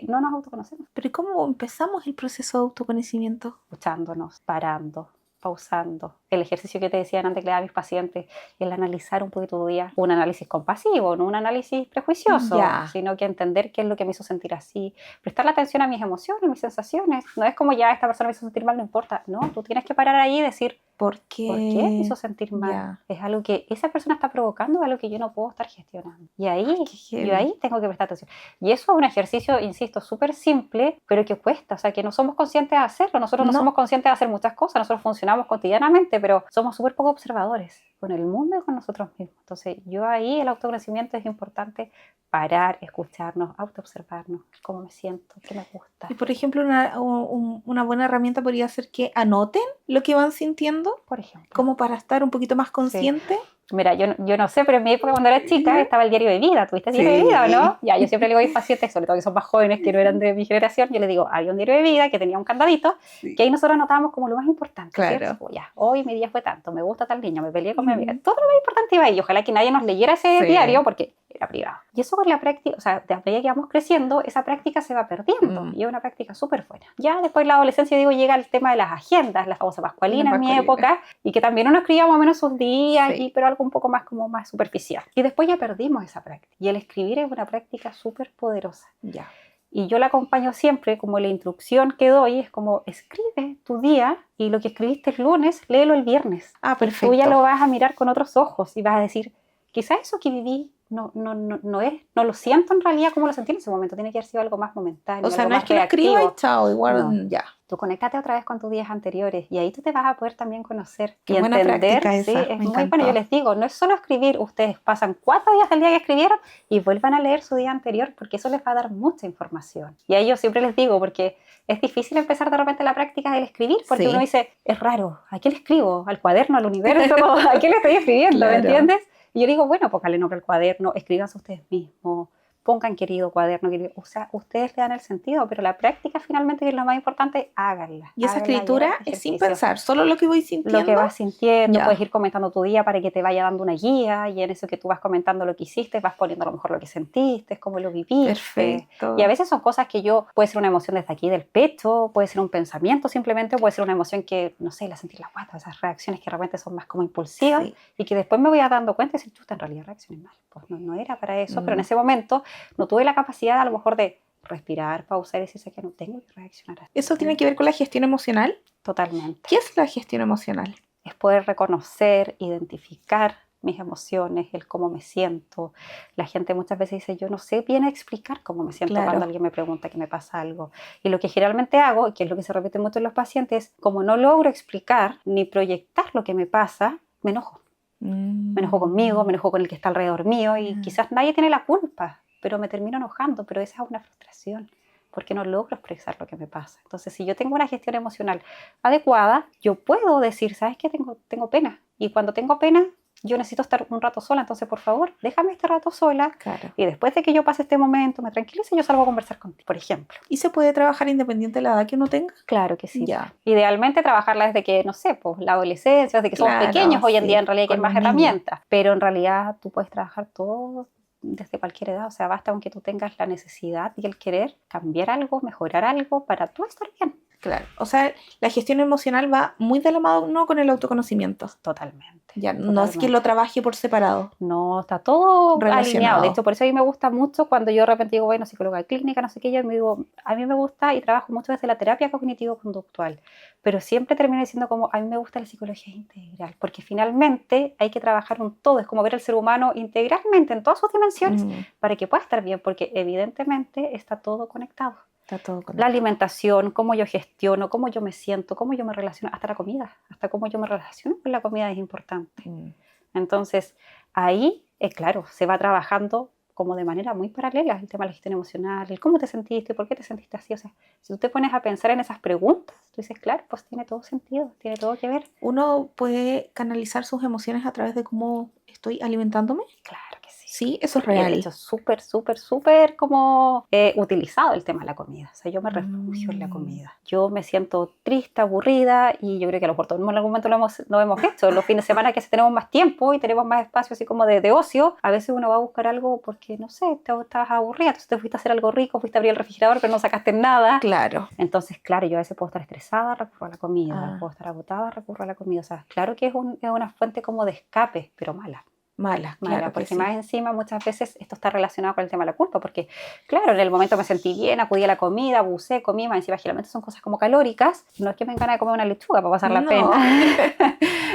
No nos autoconocemos. ¿Pero y cómo empezamos el proceso de autoconocimiento? Escuchándonos, parando, pausando. El ejercicio que te decía antes que le daba a mis pacientes, el analizar un poquito tu día, un análisis compasivo, no un análisis prejuicioso, sino que entender qué es lo que me hizo sentir así, prestarle atención a mis emociones, mis sensaciones. No es como esta persona me hizo sentir mal, no importa. No, tú tienes que parar ahí y decir, ¿por qué me hizo sentir mal? Es algo que esa persona está provocando, algo que yo no puedo estar gestionando. Y ahí, yo ahí tengo que prestar atención. Y eso es un ejercicio, insisto, súper simple, pero que cuesta. O sea, que no somos conscientes de hacerlo. Nosotros no somos conscientes de hacer muchas cosas. Nosotros funcionamos cotidianamente, pero somos súper poco observadores con el mundo y con nosotros mismos. Entonces, yo ahí el autoconocimiento es importante, parar, escucharnos, autoobservarnos, cómo me siento, qué me gusta. Y por ejemplo, una buena herramienta podría ser que anoten lo que van sintiendo, por ejemplo, como para estar un poquito más consciente. Sí. Mira, yo no sé, pero en mi época cuando era chica estaba el diario de vida. ¿Tuviste el diario de vida o no? Ya, yo siempre le digo a mis pacientes, sobre todo que son más jóvenes, que no eran de mi generación, yo les digo, había un diario de vida que tenía un candadito, que ahí nosotros anotábamos como lo más importante. Claro. Ya, hoy mi día fue tanto, me gusta tal niño, me peleé con mi amiga. Todo lo más importante iba ahí. Ojalá que nadie nos leyera ese diario porque era privado. Y eso con la práctica, o sea, de a medida que vamos creciendo, esa práctica se va perdiendo. Y es una práctica súper buena. Ya después de la adolescencia, digo, llega el tema de las agendas, la famosa pascualina en mi época, y que también uno escribía más o menos sus días, pero algo un poco más como más superficial. Y después ya perdimos esa práctica. Y el escribir es una práctica súper poderosa. Y yo la acompaño siempre, como la instrucción que doy, es como escribe tu día y lo que escribiste el lunes, léelo el viernes. Perfecto. Tú ya lo vas a mirar con otros ojos y vas a decir, quizás eso que viví no lo siento en realidad como lo sentí en ese momento, tiene que haber sido algo más momentáneo, O sea, algo no es más que lo escriba y reactivo. chao, igual No. ya. Tú conéctate otra vez con tus días anteriores y ahí tú te vas a poder también conocer Qué y buena entender. práctica Sí, esa, es me muy encantó. bueno. Yo les digo, no es solo escribir, ustedes pasan 4 días del día que escribieron y vuelvan a leer su día anterior porque eso les va a dar mucha información. Y a ellos siempre les digo, porque es difícil empezar de repente la práctica del escribir porque Sí. uno dice, es raro, ¿a qué le escribo? ¿Al cuaderno, al universo? ¿A qué le estoy escribiendo? Claro. ¿Me entiendes? Y yo digo, bueno, póngale nombre al cuaderno, escríbanse ustedes mismos. Pongan querido cuaderno, querido. O sea, ustedes le dan el sentido, pero la práctica finalmente, que es lo más importante, háganla. Y esa háganla, escritura hagan es sin ejercicio. pensar, solo lo que voy sintiendo. Lo que vas sintiendo, Ya. puedes ir comentando tu día para que te vaya dando una guía, y en eso que tú vas comentando lo que hiciste, vas poniendo a lo mejor lo que sentiste, cómo lo viviste. Perfecto. Y a veces son cosas que puede ser una emoción desde aquí del pecho, puede ser un pensamiento simplemente, puede ser una emoción que, no sé, la sentir la guata, esas reacciones que de repente son más como impulsivas, Sí. y que después me voy dando cuenta y decir, chuta, en realidad reaccioné mal, pues no era para eso, pero en ese momento no tuve la capacidad a lo mejor de respirar, pausar y decirse que no tengo que reaccionar así. ¿Eso tiene que ver con la gestión emocional? Totalmente. ¿Qué es la gestión emocional? Es poder reconocer, identificar mis emociones, el cómo me siento. La gente muchas veces dice, yo no sé bien explicar cómo me siento. Claro. Cuando alguien me pregunta que me pasa algo. Y lo que generalmente hago, que es lo que se repite mucho en los pacientes, como no logro explicar ni proyectar lo que me pasa, me enojo. Me enojo conmigo, me enojo con el que está alrededor mío y quizás nadie tiene la culpa, pero me termino enojando, pero esa es una frustración porque no logro expresar lo que me pasa. Entonces, si yo tengo una gestión emocional adecuada, yo puedo decir, ¿sabes qué? Tengo pena. Y cuando tengo pena, yo necesito estar un rato sola, entonces por favor, déjame este rato sola. Claro. Y después de que yo pase este momento, me tranquilice, yo salgo a conversar contigo, por ejemplo. ¿Y se puede trabajar independiente de la edad que uno tenga? Claro que sí. Ya. Idealmente trabajarla desde que, no sé, pues la adolescencia, desde que somos Claro, pequeños, hoy en sí, día en realidad con hay más los niños. herramientas, pero en realidad tú puedes trabajar todo desde cualquier edad, o sea, basta con que tú tengas la necesidad y el querer cambiar algo, mejorar algo para tú estar bien. Claro. O sea, la gestión emocional va muy de la mano con el autoconocimiento. Totalmente. Ya, no es que lo trabaje por separado. No, está todo Relacionado. alineado. De hecho, por eso a mí me gusta mucho cuando yo de repente digo, bueno, psicóloga clínica, no sé qué, yo me digo, a mí me gusta y trabajo mucho desde la terapia cognitivo-conductual, pero siempre termino diciendo como, a mí me gusta la psicología integral, porque finalmente hay que trabajar un todo, es como ver al ser humano integralmente en todas sus dimensiones para que pueda estar bien, porque evidentemente está todo conectado. Está todo conectado. La alimentación, cómo yo gestiono, cómo yo me siento, cómo yo me relaciono, hasta la comida, hasta cómo yo me relaciono con la comida es importante. Entonces, ahí, claro, se va trabajando como de manera muy paralela el tema de la gestión emocional, el cómo te sentiste, por qué te sentiste así. O sea, si tú te pones a pensar en esas preguntas, tú dices, claro, pues tiene todo sentido, tiene todo que ver. ¿Uno puede canalizar sus emociones a través de cómo estoy alimentándome? Claro que sí. Sí, eso es Y real. de hecho, súper como utilizado el tema de la comida. O sea, yo me refugio en la comida. Yo me siento triste, aburrida, y yo creo que a lo mejor todo en algún momento lo hemos hecho. Los fines de semana que tenemos más tiempo y tenemos más espacio así como de ocio, a veces uno va a buscar algo porque, no sé, estabas aburrida, entonces te fuiste a hacer algo rico, fuiste a abrir el refrigerador, pero no sacaste nada. Claro. Entonces, claro, yo a veces puedo estar estresada, recurro a la comida. Puedo estar agotada, recurro a la comida. O sea, claro que es una fuente como de escape, pero mala. Mala, claro, Porque que sí. más encima muchas veces esto está relacionado con el tema de la culpa, porque claro, en el momento me sentí bien, acudí a la comida, abusé, comí, más encima generalmente son cosas como calóricas, no es que me den ganas de comer una lechuga para pasar la pena.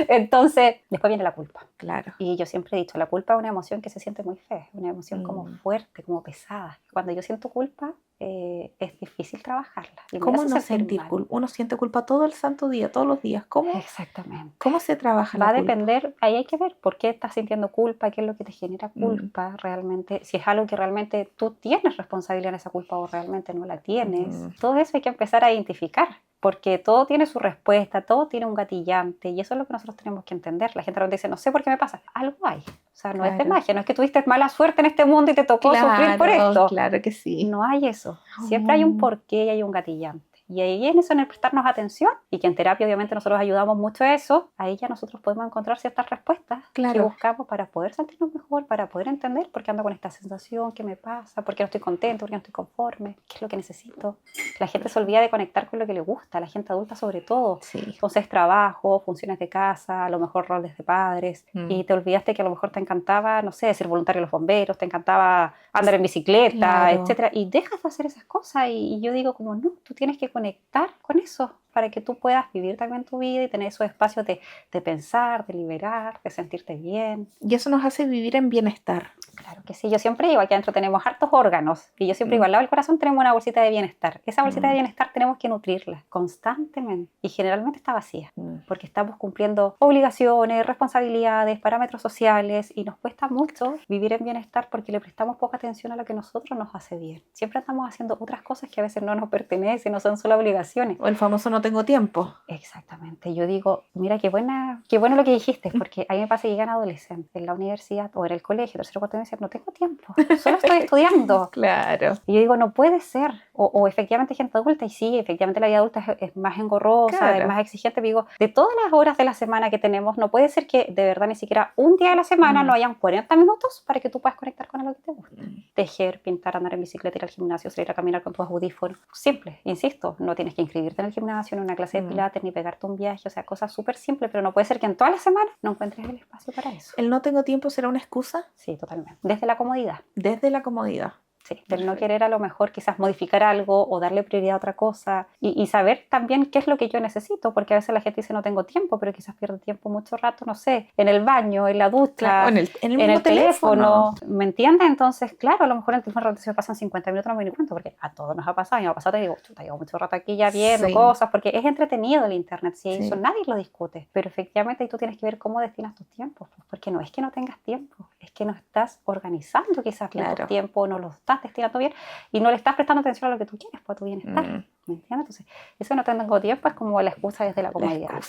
Entonces, después viene la culpa. Claro. Y yo siempre he dicho, la culpa es una emoción que se siente muy fea, es una emoción como fuerte, como pesada. Cuando yo siento culpa, es difícil trabajarla. ¿Cómo no sentir culpa? Uno siente culpa todo el santo día, todos los días. ¿Cómo? Exactamente. ¿Cómo se trabaja la culpa? Va a culpa? depender, ahí hay que ver por qué estás sintiendo culpa, qué es lo que te genera culpa realmente, si es algo que realmente tú tienes responsabilidad en esa culpa o realmente no la tienes. Todo eso hay que empezar a identificar, porque todo tiene su respuesta, todo tiene un gatillante, y eso es lo que nosotros tenemos que entender. La gente nos dice, no sé por qué me pasa, algo hay. O sea, no es de magia, no es que tuviste mala suerte en este mundo y te tocó sufrir por esto. Claro que sí. No hay eso. Siempre hay un porqué y hay un gatillante. Y ahí en eso, en el prestarnos atención, y que en terapia obviamente nosotros ayudamos mucho a eso, ahí ya nosotros podemos encontrar ciertas respuestas que buscamos para poder sentirnos mejor, para poder entender por qué ando con esta sensación, qué me pasa, por qué no estoy contento, por qué no estoy conforme, qué es lo que necesito. La gente se olvida de conectar con lo que le gusta, la gente adulta sobre todo. Sí. Entonces trabajo, funciones de casa, a lo mejor roles de padres, y te olvidaste que a lo mejor te encantaba, no sé, ser voluntario de los bomberos, te encantaba andar en bicicleta, etcétera, y dejas de hacer esas cosas, y yo digo como no, tú tienes que conectar con eso para que tú puedas vivir también tu vida y tener esos espacios de pensar, de liberar, de sentirte bien. Y eso nos hace vivir en bienestar. Claro que sí, yo siempre digo, aquí adentro tenemos hartos órganos y yo siempre digo, al lado del corazón tenemos una bolsita de bienestar. Esa bolsita de bienestar tenemos que nutrirla constantemente y generalmente está vacía porque estamos cumpliendo obligaciones, responsabilidades, parámetros sociales y nos cuesta mucho vivir en bienestar porque le prestamos poca atención a lo que a nosotros nos hace bien. Siempre estamos haciendo otras cosas que a veces no nos pertenecen, no son solo obligaciones. O el famoso no tengo tiempo. Exactamente, yo digo, mira qué bueno lo que dijiste, porque a mí me pasa que llegan adolescentes en la universidad o en el colegio, tercero, cuarto, y me dicen, no tengo tiempo, solo estoy estudiando. Claro. Y yo digo, no puede ser. O efectivamente gente adulta, y sí, efectivamente la vida adulta es más engorrosa, Claro. es más exigente. Pero digo, de todas las horas de la semana que tenemos, no puede ser que de verdad ni siquiera un día de la semana no hayan 40 minutos para que tú puedas conectar con algo que te gusta. Tejer, pintar, andar en bicicleta, ir al gimnasio, salir a caminar con tus audífonos. Simple, insisto, no tienes que inscribirte en el gimnasio, en una clase de pilates, ni pegarte un viaje, o sea, cosas súper simples, pero no puede ser que en todas las semanas no encuentres el espacio para eso. ¿El no tengo tiempo será una excusa? Sí, totalmente. Desde la comodidad. Desde la comodidad. Sí, del no querer a lo mejor quizás modificar algo o darle prioridad a otra cosa y saber también qué es lo que yo necesito, porque a veces la gente dice no tengo tiempo, pero quizás pierde tiempo mucho rato, no sé, en el baño, en la ducha, Claro, en el mismo teléfono. ¿Me entiendes? Entonces, claro, a lo mejor en el teléfono se me pasan 50 minutos, no me doy ni cuenta, porque a todos nos ha pasado, y me ha pasado, te digo, chuta, llevo mucho rato aquí ya viendo cosas, porque es entretenido el internet, si eso nadie lo discute, pero efectivamente ahí tú tienes que ver cómo destinas tus tiempos, porque no es que no tengas tiempo, es que no estás organizando quizás bien tu tiempo, no lo estás destinando bien, y no le estás prestando atención a lo que tú quieres, para tu bienestar. ¿Me entiendes? Entonces, eso no tengo tiempo es como la excusa desde la comodidad.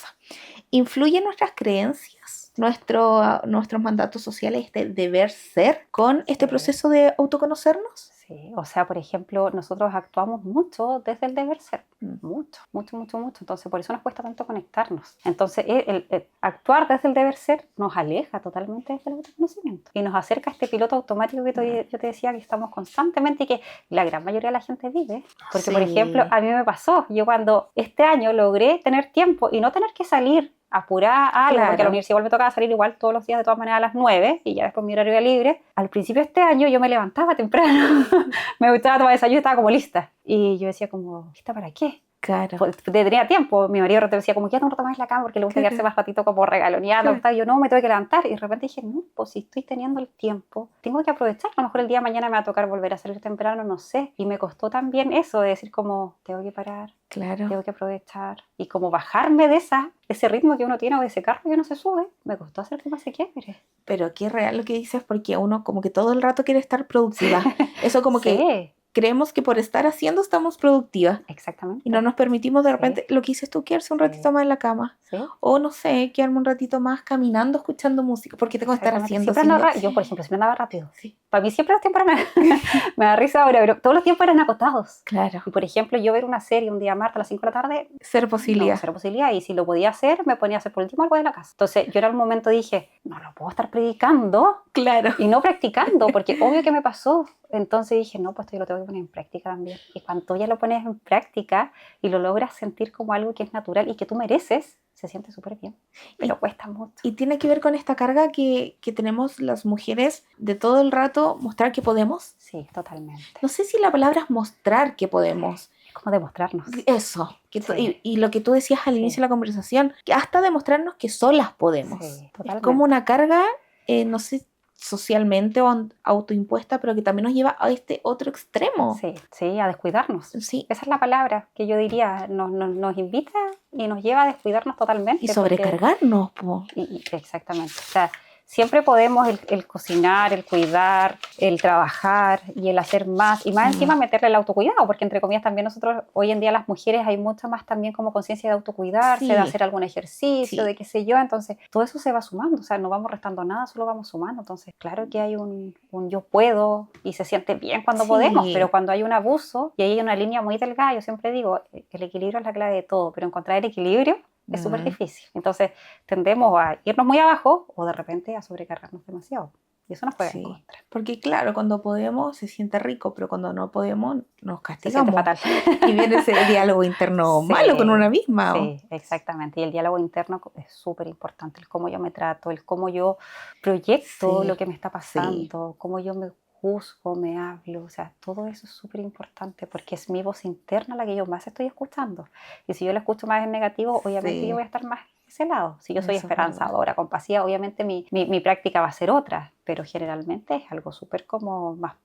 ¿Influyen nuestras creencias, nuestros mandatos sociales de deber ser con este proceso de autoconocernos? Sí, o sea, por ejemplo, nosotros actuamos mucho desde el deber ser, mucho. Entonces, por eso nos cuesta tanto conectarnos. Entonces, el actuar desde el deber ser nos aleja totalmente desde el autoconocimiento y nos acerca a este piloto automático que yo te decía que estamos constantemente y que la gran mayoría de la gente vive. Porque, por ejemplo, a mí me pasó, yo cuando este año logré tener tiempo y no tener que salir apurar algo, porque a la universidad igual me tocaba salir igual todos los días de todas maneras a las 9 y ya después mi horario era libre. Al principio de este año yo me levantaba temprano, me gustaba tomar desayuno y estaba como lista. Y yo decía como, ¿lista para qué? Claro. Pues, tenía tiempo, mi marido decía como, quédate un rato más en la cama porque le gusta quedarse más ratito como regaloneando. Yo no, me tengo que levantar y de repente dije, no, pues si estoy teniendo el tiempo, tengo que aprovechar. A lo mejor el día de mañana me va a tocar volver a salir temprano, no sé. Y me costó también eso de decir como, tengo que parar. Claro. Tengo que aprovechar y como bajarme de ese ritmo que uno tiene o de ese carro que uno se sube, me costó hacer como ese quiebre. Pero qué real lo que dices, porque uno como que todo el rato quiere estar productiva. Eso como que creemos que por estar haciendo estamos productivas. Exactamente. Y no nos permitimos de repente, lo que dices tú, quedarse un ratito más en la cama. O no sé, quedarme un ratito más caminando, escuchando música, porque tengo que estar haciendo. Yo, por ejemplo, siempre andaba rápido. Para mí siempre los tiempos eran, me da risa ahora, pero todos los tiempos eran acotados. Claro. Y por ejemplo, yo ver una serie un día martes a las 5 de la tarde. Cero posibilidad. No, cero posibilidad. Y si lo podía hacer, me ponía a hacer por último algo de la casa. Entonces yo en un momento dije, no lo puedo estar predicando. Claro. Y no practicando, porque obvio que me pasó. Entonces dije, no, pues esto yo lo tengo que poner en práctica también. Y cuando ya lo pones en práctica y lo logras sentir como algo que es natural y que tú mereces, se siente súper bien, pero cuesta mucho. Y tiene que ver con esta carga que tenemos las mujeres de todo el rato mostrar que podemos. Sí, totalmente. No sé si la palabra es mostrar que podemos. Es como demostrarnos. Eso. Y lo que tú decías al inicio de la conversación, que hasta demostrarnos que solas podemos. Sí, totalmente. Es como una carga, no sé, socialmente o autoimpuesta, pero que también nos lleva a este otro extremo. Sí, a descuidarnos. Sí. Esa es la palabra que yo diría, nos invita y nos lleva a descuidarnos totalmente. Y sobrecargarnos. Exactamente. O sea, siempre podemos el cocinar, el cuidar, el trabajar y el hacer más. Y más encima meterle el autocuidado, porque entre comillas también nosotros, hoy en día las mujeres hay mucha más también como conciencia de autocuidarse, de hacer algún ejercicio, de qué sé yo. Entonces, todo eso se va sumando. O sea, no vamos restando nada, solo vamos sumando. Entonces, claro que hay un yo puedo y se siente bien cuando podemos, pero cuando hay un abuso y hay una línea muy delgada, yo siempre digo, el equilibrio es la clave de todo, pero encontrar el equilibrio es súper difícil. Entonces tendemos a irnos muy abajo o de repente a sobrecargarnos demasiado. Y eso nos juega en contra. Porque claro, cuando podemos se siente rico, pero cuando no podemos nos castigamos. Se siente fatal. Y viene ese diálogo interno malo con una misma. Sí, exactamente. Y el diálogo interno es súper importante. El cómo yo me trato, el cómo yo proyecto lo que me está pasando, cómo yo me juzgo, me hablo, o sea, todo eso es súper importante porque es mi voz interna la que yo más estoy escuchando. Y si yo la escucho más en negativo, obviamente yo voy a estar más ese lado. Si yo soy Eso es esperanzadora, compasiva, obviamente mi práctica va a ser otra, pero generalmente es algo súper como más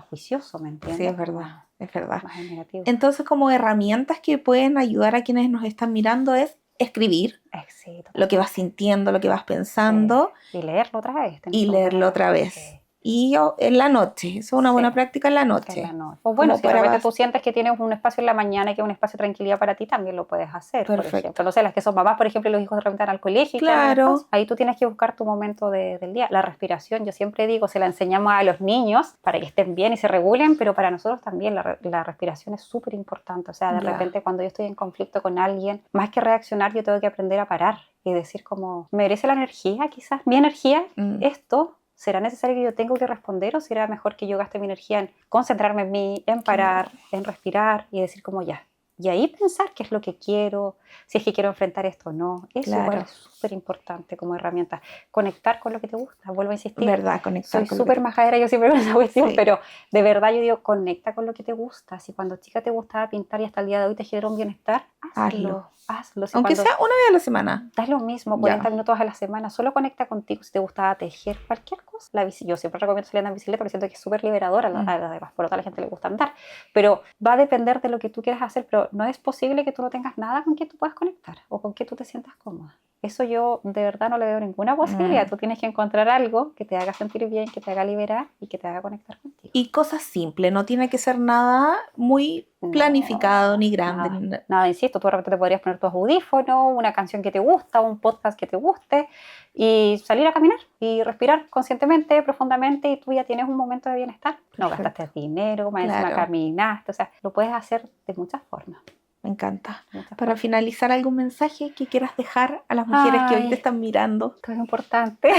juicioso, ¿me entiendes? Sí, es verdad, es verdad. Más negativo. Entonces, como herramientas que pueden ayudar a quienes nos están mirando es escribir Sí, lo que vas sintiendo, lo que vas pensando sí. Y leerlo otra vez. tenés y que leerlo volver a otra leer. vez. Sí. Y en la noche, eso es una buena Sí. práctica en la En noche. la noche. O bueno, Como si de para repente bas- tú sientes que tienes un espacio en la mañana y que es un espacio de tranquilidad para ti, también lo puedes hacer, por Perfecto. ejemplo. No sé, las que son mamás, por ejemplo, y los hijos de repente van al colegio y quedan en el Claro. espacio, ahí tú tienes que buscar tu momento del día. La respiración, yo siempre digo, se la enseñamos a los niños para que estén bien y se regulen, pero para nosotros también la respiración es súper importante. O sea, de Ya. repente cuando yo estoy en conflicto con alguien, más que reaccionar, yo tengo que aprender a parar y decir como, ¿merece la energía quizás? Mi energía, esto... ¿Será necesario que yo tengo que responder o será mejor que yo gaste mi energía en concentrarme en mí, en parar, en respirar y decir como ya? Y ahí pensar qué es lo que quiero, si es que quiero enfrentar esto o no. Eso Claro. igual es súper importante como herramienta. Conectar con lo que te gusta, vuelvo a insistir. ¿Verdad? Conectar Soy con lo súper que- majadera yo siempre con esa cuestión, Sí. pero de verdad yo digo, conecta con lo que te gusta. Si cuando chica te gustaba pintar y hasta el día de hoy te genera un bienestar, hazlo. Si Aunque cuando- sea una vez a la semana. das lo mismo, 40 minutos a la semana, solo conecta contigo. Si te gustaba tejer, cualquier cosa. Yo siempre recomiendo salir a andar en bicicleta porque siento que es súper liberadora, además, por otra la gente le gusta andar. Pero va a depender de lo que tú quieras hacer, pero no es posible que tú no tengas nada con que tú puedas conectar o con que tú te sientas cómoda. Eso yo de verdad no le veo ninguna posibilidad. Tú tienes que encontrar algo que te haga sentir bien, que te haga liberar y que te haga conectar contigo. Y cosas simples, no tiene que ser nada muy planificado ni grande. Nada, insisto, tú de repente te podrías poner tus audífonos, una canción que te gusta, un podcast que te guste y salir a caminar y respirar conscientemente, profundamente y tú ya tienes un momento de bienestar. No Perfecto. gastaste dinero, más encima Claro. caminaste, o sea, lo puedes hacer de muchas formas. Me encanta. Muchas Para formas. finalizar, ¿algún mensaje que quieras dejar a las mujeres que hoy Ay. te están mirando? Esto es importante.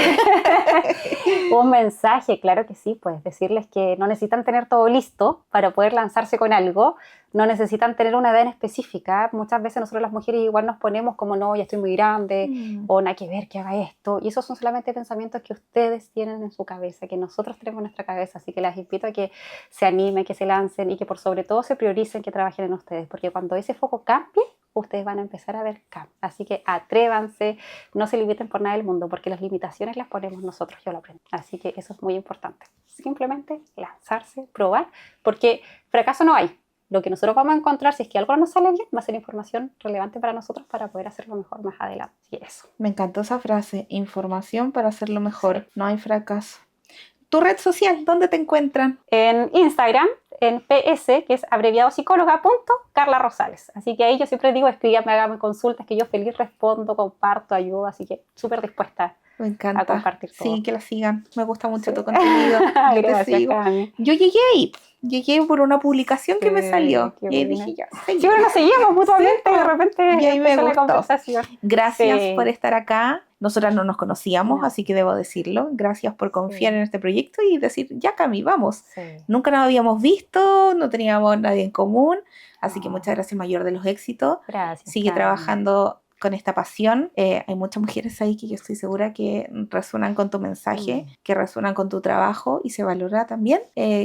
Un mensaje, claro que sí, pues decirles que no necesitan tener todo listo para poder lanzarse con algo, no necesitan tener una edad en específica. Muchas veces nosotros las mujeres igual nos ponemos como no, ya estoy muy grande, o nada que ver que haga esto, y esos son solamente pensamientos que ustedes tienen en su cabeza, que nosotros tenemos en nuestra cabeza, así que las invito a que se animen, que se lancen y que por sobre todo se prioricen, que trabajen en ustedes, porque cuando ese foco cambie, ustedes van a empezar a ver cambio. Así que atrévanse, no se limiten por nada del mundo, porque las limitaciones las ponemos nosotros, yo lo aprendí. Así que eso es muy importante. Simplemente lanzarse, probar, porque fracaso no hay. Lo que nosotros vamos a encontrar, si es que algo no nos sale bien, va a ser información relevante para nosotros para poder hacerlo mejor más adelante. Y eso. Me encantó esa frase, información para hacerlo mejor, no hay fracaso. ¿Tu red social, dónde te encuentran? En Instagram, en PS, que es abreviado psicóloga.Carla Rosales. Así que ahí yo siempre digo, escríbame, hágame consultas, que yo feliz respondo, comparto, ayudo, así que súper dispuesta Me encanta. a compartir todo. Sí, que la sigan. Me gusta mucho Sí. tu contenido. Yo te Gracias, sigo. Cami. Yo llegué por una publicación que me Sí, salió. qué Y ahí buena. dije, ya, Sí, bueno, nos seguimos mutuamente Sí, y de repente y ahí me empezó la gustó. conversación. Gracias Sí. por estar acá. Nosotras no nos conocíamos, No. así que debo decirlo. Gracias por confiar Sí. en este proyecto y decir, ya Cami, vamos. Sí. Nunca nos habíamos visto, no teníamos a nadie en común, así que No. muchas gracias, mayor de los éxitos. Gracias. Sigue Cami. trabajando con esta pasión. Hay muchas mujeres ahí que yo estoy segura que resuenan con tu mensaje, que resuenan con tu trabajo y se valora también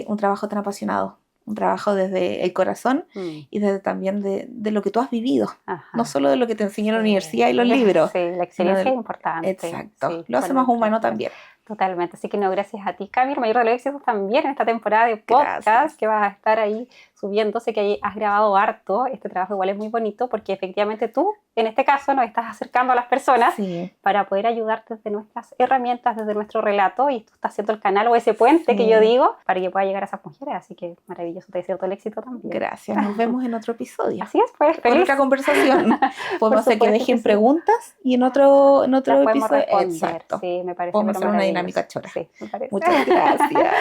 un trabajo tan apasionado, un trabajo desde el corazón y desde también de lo que tú has vivido, Ajá. no solo de lo que te enseñó en la Sí. universidad y los libros. Sí, la excelencia sino es importante. Exacto, Sí, lo hace poner más humano práctica. también. Totalmente, así que no, gracias a ti, Cami, el mayor de los éxitos también en esta temporada de podcast Gracias. que vas a estar ahí subiendo. Sé que ahí has grabado harto, este trabajo igual es muy bonito porque efectivamente tú, en este caso, nos estás acercando a las personas Sí. para poder ayudarte desde nuestras herramientas, desde nuestro relato, y tú estás haciendo el canal o ese puente Sí. que yo digo para que pueda llegar a esas mujeres, así que maravilloso, te deseo todo el éxito también. Gracias, nos vemos en otro episodio. Así es, pues, Con feliz. otra conversación. Podemos hacer que supuesto dejen que sí. preguntas y en otro Las podemos episodio. responder. Exacto. Sí, me parece. Podemos pero hacer una maravilloso. dinámica chora. Sí, me parece. Muchas gracias.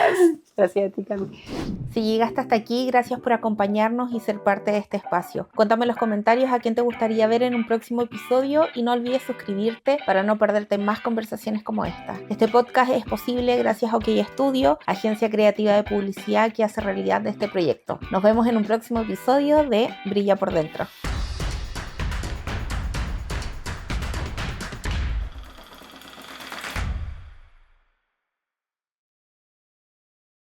Gracias a ti, Cami. Si llegaste hasta aquí, gracias por acompañarnos y ser parte de este espacio. Cuéntame en los comentarios a quién te gustaría ver en un próximo episodio y no olvides suscribirte para no perderte más conversaciones como esta. Este podcast es posible gracias a OK Studio, agencia creativa de publicidad que hace realidad de este proyecto. Nos vemos en un próximo episodio de Brilla por Dentro.